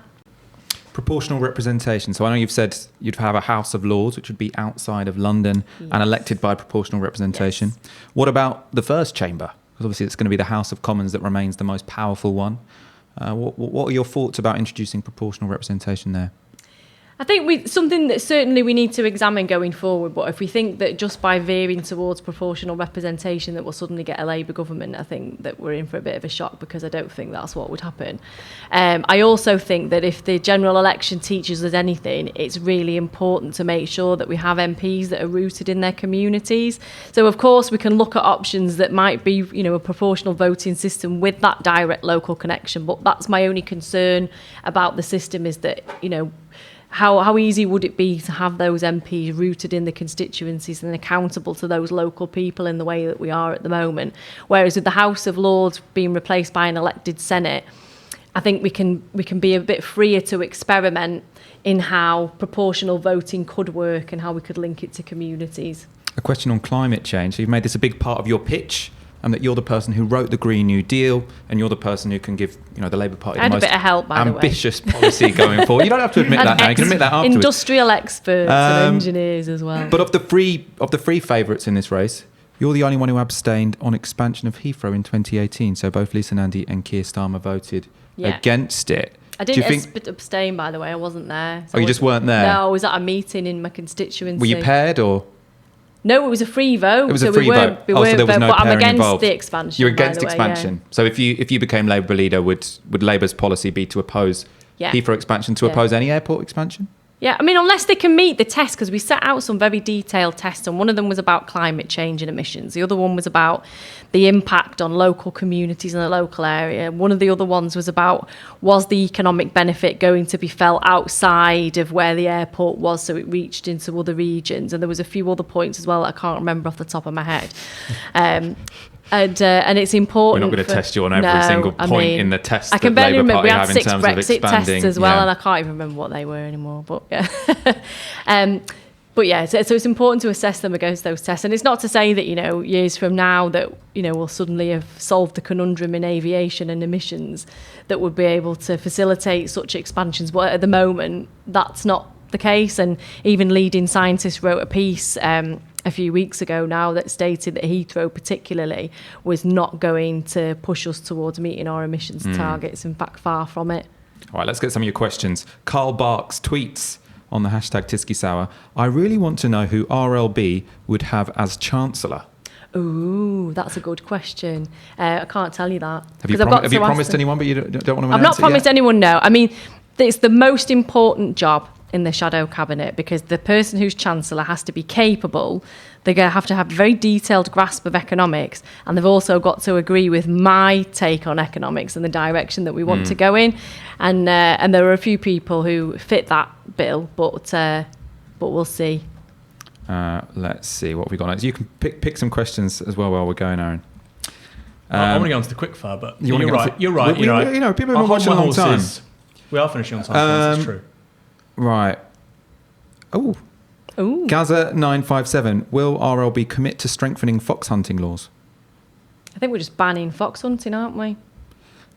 Proportional representation. So I know you've said you'd have a House of Lords, which would be outside of London and elected by proportional representation. Yes. What about the first chamber? Because obviously it's going to be the House of Commons that remains the most powerful one. What are your thoughts about introducing proportional representation there? I think something that certainly we need to examine going forward, but if we think that just by veering towards proportional representation that we'll suddenly get a Labour government, I think that we're in for a bit of a shock, because I don't think that's what would happen. I also think that if the general election teaches us anything, it's really important to make sure that we have MPs that are rooted in their communities. So of course we can look at options that might be, a proportional voting system with that direct local connection, but that's my only concern about the system, is that, how easy would it be to have those MPs rooted in the constituencies and accountable to those local people in the way that we are at the moment? Whereas with the House of Lords being replaced by an elected Senate, I think we can be a bit freer to experiment in how proportional voting could work and how we could link it to communities. A question on climate change. So you've made this a big part of your pitch, and that you're the person who wrote the Green New Deal, and you're the person who can give, the Labour Party the most a bit of help, by ambitious policy going forward. You don't have to admit that now. You can admit that afterwards. Industrial experts and engineers as well. But of the three favourites in this race, you're the only one who abstained on expansion of Heathrow in 2018. So both Lisa Nandy and Keir Starmer voted against it. I didn't abstain, by the way. I wasn't there. So you just weren't there? No, I was at a meeting in my constituency. Were you paired or...? No, it was a free vote. It was a free vote. So there was no but I'm pairing against involved. the expansion. You're against by the way, expansion. Yeah. So if you became Labour leader, would Labour's policy be to oppose Heathrow expansion, to oppose any airport expansion? Yeah, I mean, unless they can meet the test, because we set out some very detailed tests, and one of them was about climate change and emissions. The other one was about the impact on local communities in the local area. One of the other ones was about, was the economic benefit going to be felt outside of where the airport was, so it reached into other regions? And there was a few other points as well that I can't remember off the top of my head. And it's important. We're not going to test you on every single point in the test. I can barely remember. We had 6 Brexit tests as well, and I can't even remember what they were anymore. But yeah, so it's important to assess them against those tests. And it's not to say that years from now that we'll suddenly have solved the conundrum in aviation and emissions that would be able to facilitate such expansions. But at the moment, that's not the case. And even leading scientists wrote a piece a few weeks ago now that stated that Heathrow particularly was not going to push us towards meeting our emissions targets. In fact, far from it. All right, let's get some of your questions. Carl Barks tweets on the hashtag Tysky Sour, I really want to know who RLB would have as Chancellor. Ooh, that's a good question. I can't tell you that. Have you promised anyone, but you don't want to announce it? I've not promised anyone, no. I mean, it's the most important job in the shadow cabinet, because the person who's Chancellor has to be capable. They're going to have a very detailed grasp of economics, and they've also got to agree with my take on economics and the direction that we want to go in. And there are a few people who fit that bill, but we'll see. Let's see what we got next. You can pick some questions as well while we're going, Aaron. I want to go on to the quickfire, but you're right. You're right. People have been watching a long time. We are finishing on time. That's true. Right. Oh. Gaza 957. Will RLB commit to strengthening fox hunting laws? I think we're just banning fox hunting, aren't we?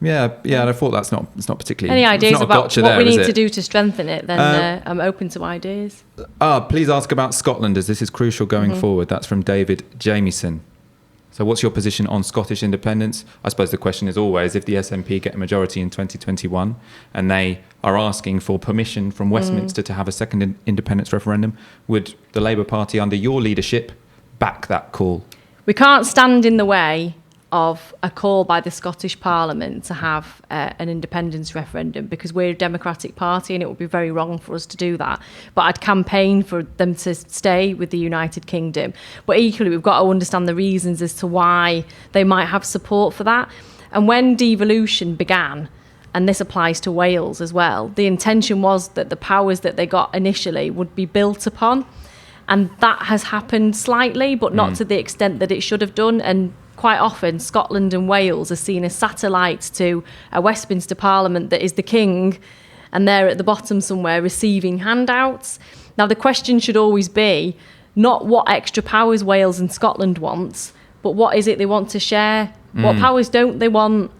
Yeah. I thought it's not particularly. Any ideas about what we need to do to strengthen it? Then I'm open to ideas. Please ask about Scotland, as this is crucial going forward. That's from David Jamieson. So what's your position on Scottish independence? I suppose the question is always, if the SNP get a majority in 2021 and they are asking for permission from Westminster to have a second independence referendum, would the Labour Party under your leadership back that call? We can't stand in the way of a call by the Scottish Parliament to have an independence referendum, because we're a democratic party and it would be very wrong for us to do that. But I'd campaign for them to stay with the United Kingdom. But equally, we've got to understand the reasons as to why they might have support for that. And when devolution began, and this applies to Wales as well, the intention was that the powers that they got initially would be built upon. And that has happened slightly, but not to the extent that it should have done. And quite often, Scotland and Wales are seen as satellites to a Westminster Parliament that is the king, and they're at the bottom somewhere receiving handouts. Now, the question should always be not what extra powers Wales and Scotland want, but what is it they want to share? What powers don't they want?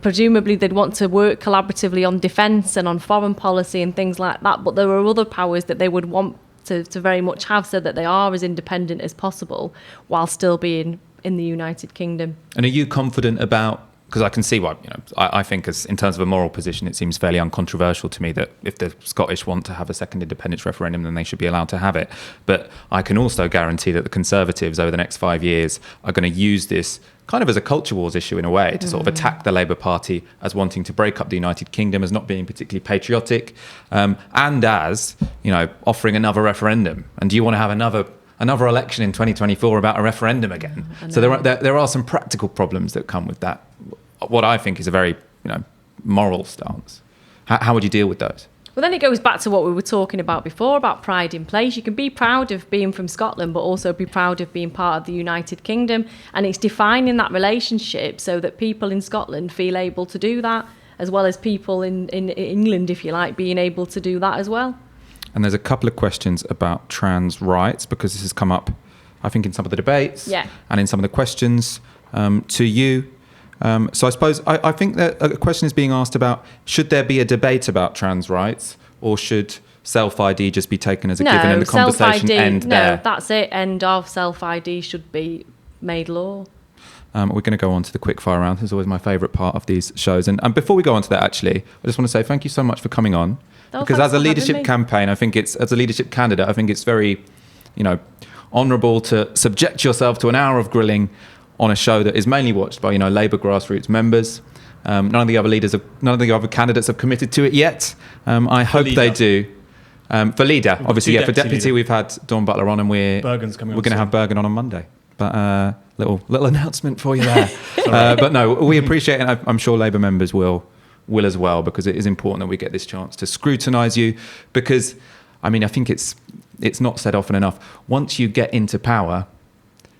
Presumably they'd want to work collaboratively on defence and on foreign policy and things like that, but there are other powers that they would want to very much have, so that they are as independent as possible while still being in the United Kingdom. And are you confident about because I can see why, I think as in terms of a moral position, it seems fairly uncontroversial to me that if the Scottish want to have a second independence referendum, then they should be allowed to have it. But I can also guarantee that the Conservatives over the next 5 years are going to use this kind of as a culture wars issue in a way, to sort of attack the Labour Party as wanting to break up the United Kingdom, as not being particularly patriotic, and as, offering another referendum. And do you want to have another election in 2024 about a referendum again? So there are some practical problems that come with that. What I think is a very, moral stance. How would you deal with those? Well, then it goes back to what we were talking about before, about pride in place. You can be proud of being from Scotland, but also be proud of being part of the United Kingdom. And it's defining that relationship so that people in Scotland feel able to do that, as well as people in England, if you like, being able to do that as well. And there's a couple of questions about trans rights, because this has come up, I think, in some of the debates and in some of the questions to you. So I suppose I think that a question is being asked about, should there be a debate about trans rights, or should self-ID just be taken as a given and the conversation end there? No, that's it. End of. Self-ID should be made law. We're going to go on to the quickfire round. It's always my favourite part of these shows. And before we go on to that, actually, I just want to say thank you so much for coming on. Because as a leadership campaign, as a leadership candidate, I think it's very, honourable to subject yourself to an hour of grilling on a show that is mainly watched by, Labour grassroots members. None of the other candidates have committed to it yet. I hope they do. For leader, obviously, for deputy, we've had Dawn Butler on, and we're going to have Bergen on Monday. But little announcement for you there. But no, we appreciate it. And I'm sure Labour members will as well, because it is important that we get this chance to scrutinise you. Because, I think it's not said often enough. Once you get into power,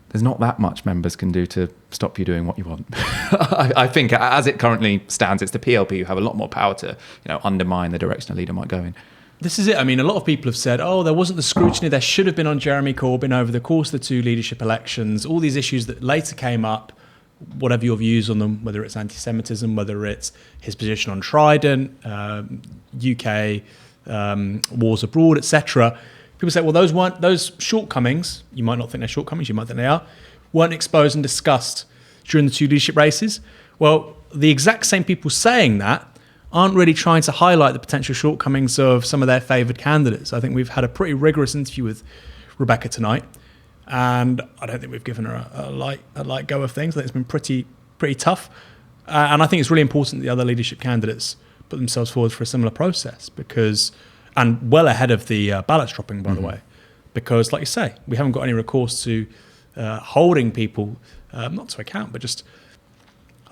there's not that much members can do to stop you doing what you want. I think as it currently stands, it's the PLP who have a lot more power to, undermine the direction a leader might go in. This is it. A lot of people have said, there wasn't the scrutiny there should have been on Jeremy Corbyn over the course of the two leadership elections. All these issues that later came up, whatever your views on them, whether it's anti-Semitism, whether it's his position on Trident, UK, wars abroad, etc. People say, well, those shortcomings, you might not think they're shortcomings, you might think they are, weren't exposed and discussed during the two leadership races. Well, the exact same people saying that aren't really trying to highlight the potential shortcomings of some of their favoured candidates. I think we've had a pretty rigorous interview with Rebecca tonight, and I don't think we've given her a light go of things. I think it's been pretty tough. And I think it's really important that the other leadership candidates put themselves forward for a similar process, and well ahead of the ballots dropping, by the way, because, like you say, we haven't got any recourse to holding people, not to account, but just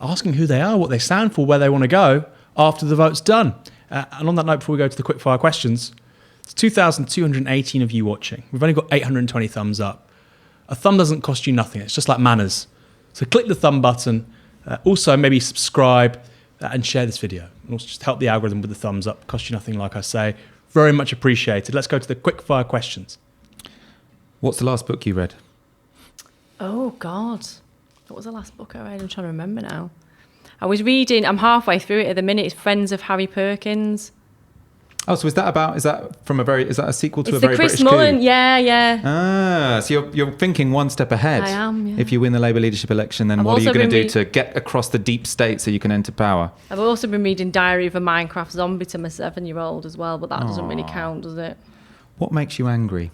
asking who they are, what they stand for, where they want to go after the vote's done. And on that note, before we go to the quickfire questions, it's 2,218 of you watching. We've only got 820 thumbs up. A thumb doesn't cost you nothing. It's just like manners. So click the thumb button. Also, maybe subscribe and share this video. And also just help the algorithm with the thumbs up. Cost you nothing, like I say. Very much appreciated. Let's go to the quickfire questions. What's the last book you read? Oh, God. What was the last book I read? I'm trying to remember now. I was reading, I'm halfway through it at the minute, it's Friends of Harry Perkins. Oh, so is that a sequel to it's a very Chris British Mullen, coup? yeah. Ah, so you're thinking one step ahead. I am, yeah. If you win the Labour leadership election, then what are you going to do to get across the deep state so you can enter power? I've also been reading Diary of a Minecraft Zombie to my 7-year-old as well, but that doesn't really count, does it? What makes you angry?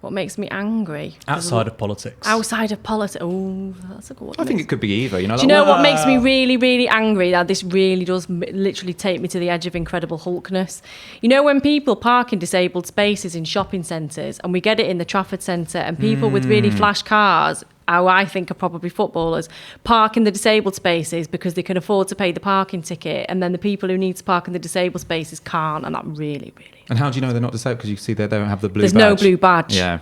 What makes me angry? Outside of politics. Outside of politics. Oh, that's a good one. I think it could be either. Do you know what makes me really, really angry? That this really does literally take me to the edge of incredible Hulkness. You know, when people park in disabled spaces in shopping centres, and we get it in the Trafford Centre, and people with really flash cars, who I think are probably footballers, park in the disabled spaces because they can afford to pay the parking ticket, and then the people who need to park in the disabled spaces can't, and that really... And how do you know they're not disabled? Because you see they don't have the blue badge. There's no blue badge. Yeah.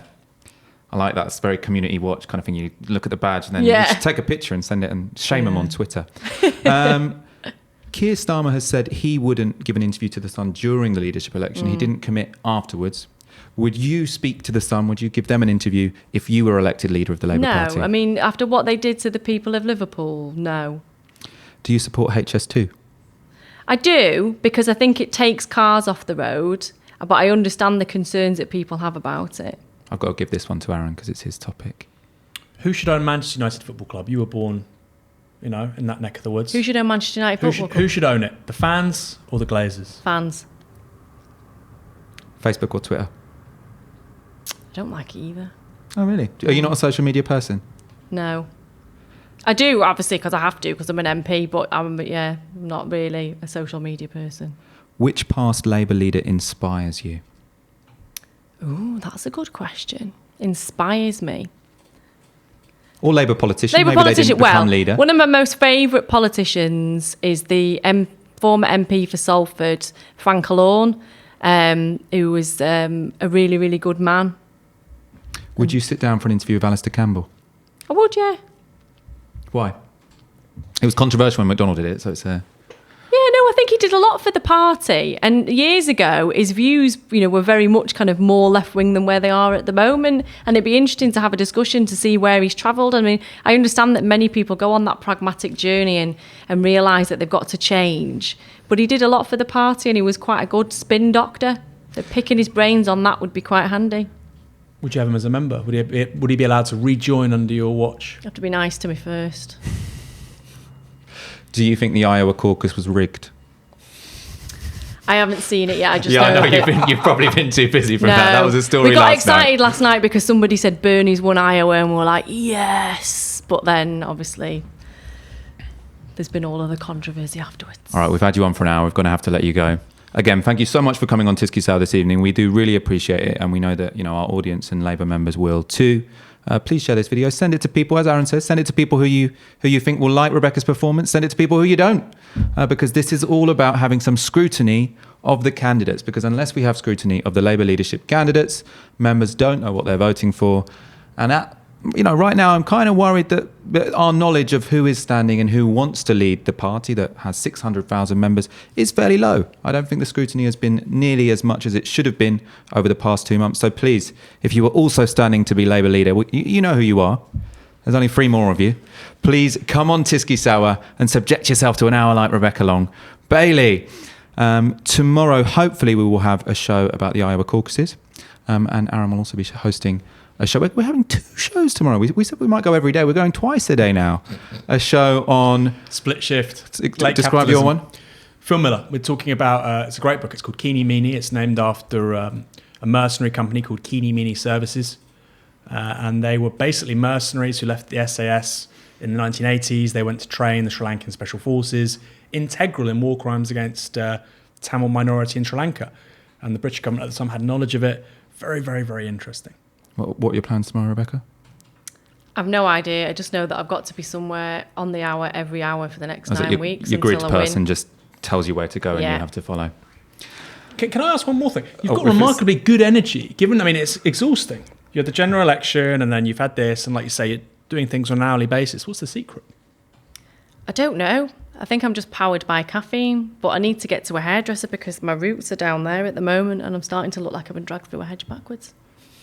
I like that. It's very community watch kind of thing. You look at the badge and then you should take a picture and send it and shame them on Twitter. Keir Starmer has said he wouldn't give an interview to The Sun during the leadership election. He didn't commit afterwards. Would you speak to The Sun? Would you give them an interview if you were elected leader of the Labour Party? No. I mean, after what they did to the people of Liverpool, no. Do you support HS2? I do, because I think it takes cars off the road, but I understand the concerns that people have about it. I've got to give this one to Aaron because it's his topic. Who should own Manchester United Football Club? You were born you know, in that neck of the woods. Who should own Manchester United Football Club? Who should own it? The fans or the Glazers? Fans. Facebook or Twitter? I don't like it either. Oh, really? Are you not a social media person? No. I do, obviously, because I have to, because I'm an MP, but I'm not really a social media person. Which past Labour leader inspires you? Ooh, that's a good question. Inspires me. Or Labour politician? Labour Maybe politician. They didn't become leader. One of my most favourite politicians is the former MP for Salford, Frank Alone, who was a really, really good man. Would you sit down for an interview with Alistair Campbell? I would, yeah. Why? It was controversial when McDonnell did it, so it's I think he did a lot for the party. And years ago, his views, were very much kind of more left-wing than where they are at the moment. And it'd be interesting to have a discussion to see where he's travelled. I mean, I understand that many people go on that pragmatic journey and realise that they've got to change. But he did a lot for the party, and he was quite a good spin doctor. So picking his brains on that would be quite handy. Would you have him as a member? Would he be allowed to rejoin under your watch? You have to be nice to me first. Do you think the Iowa caucus was rigged? I haven't seen it yet. I just I know that you've probably been too busy for that. That was a story last night. We got last excited last night because somebody said Bernie's won Iowa, and we were like, yes. But then, obviously, there's been all of the controversy afterwards. All right, we've had you on for an hour. We're going to have to let you go. Again, thank you so much for coming on Tisky Sow this evening. We do really appreciate it, and we know that our audience and Labour members will too. Please share this video. Send it to people, as Aaron says. Send it to people who you think will like Rebecca's performance. Send it to people who you don't, because this is all about having some scrutiny of the candidates. Because unless we have scrutiny of the Labour leadership candidates, members don't know what they're voting for. And right now, I'm kind of worried that our knowledge of who is standing and who wants to lead the party that has 600,000 members is fairly low. I don't think the scrutiny has been nearly as much as it should have been over the past 2 months. So please, if you are also standing to be Labour leader, you know who you are. There's only 3 more of you. Please come on Tisky Sour and subject yourself to an hour like Rebecca Long. Bailey, tomorrow, hopefully, we will have a show about the Iowa caucuses. And Aaron will also be hosting a show. We're having 2 shows tomorrow. We said we might go every day. We're going twice a day now. A show on... Split Shift. Describe your one. Phil Miller. We're talking about... it's a great book. It's called Keeny Meeny. It's named after a mercenary company called Keeny Meeny Services. And they were basically mercenaries who left the SAS in the 1980s. They went to train the Sri Lankan Special Forces, integral in war crimes against Tamil minority in Sri Lanka. And the British government at the time had knowledge of it. Very, very, very interesting. What are your plans tomorrow, Rebecca? I've no idea. I just know that I've got to be somewhere on the hour, every hour for the next 9 weeks. Your grid until person just tells you where to go and you have to follow. Can I ask one more thing? You've got remarkably good energy, it's exhausting. You had the general election and then you've had this, and like you say, you're doing things on an hourly basis. What's the secret? I don't know. I think I'm just powered by caffeine, but I need to get to a hairdresser because my roots are down there at the moment and I'm starting to look like I've been dragged through a hedge backwards.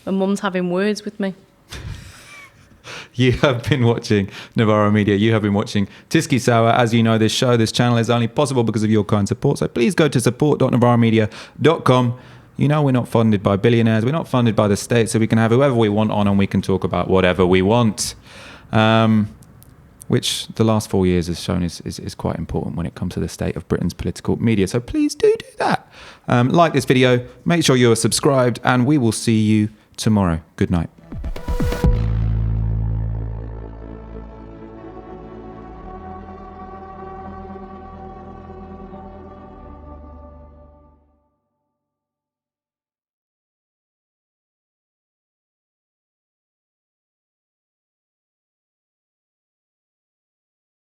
My mum's having words with me. You have been watching Novara Media. You have been watching Tisky Sour. As you know, this channel is only possible because of your kind support. So please go to support.novaramedia.com. We're not funded by billionaires. We're not funded by the state. So we can have whoever we want on and we can talk about whatever we want. Which the last 4 years has shown is quite important when it comes to the state of Britain's political media. So please do that. Like this video. Make sure you're subscribed and we will see you tomorrow. Good night.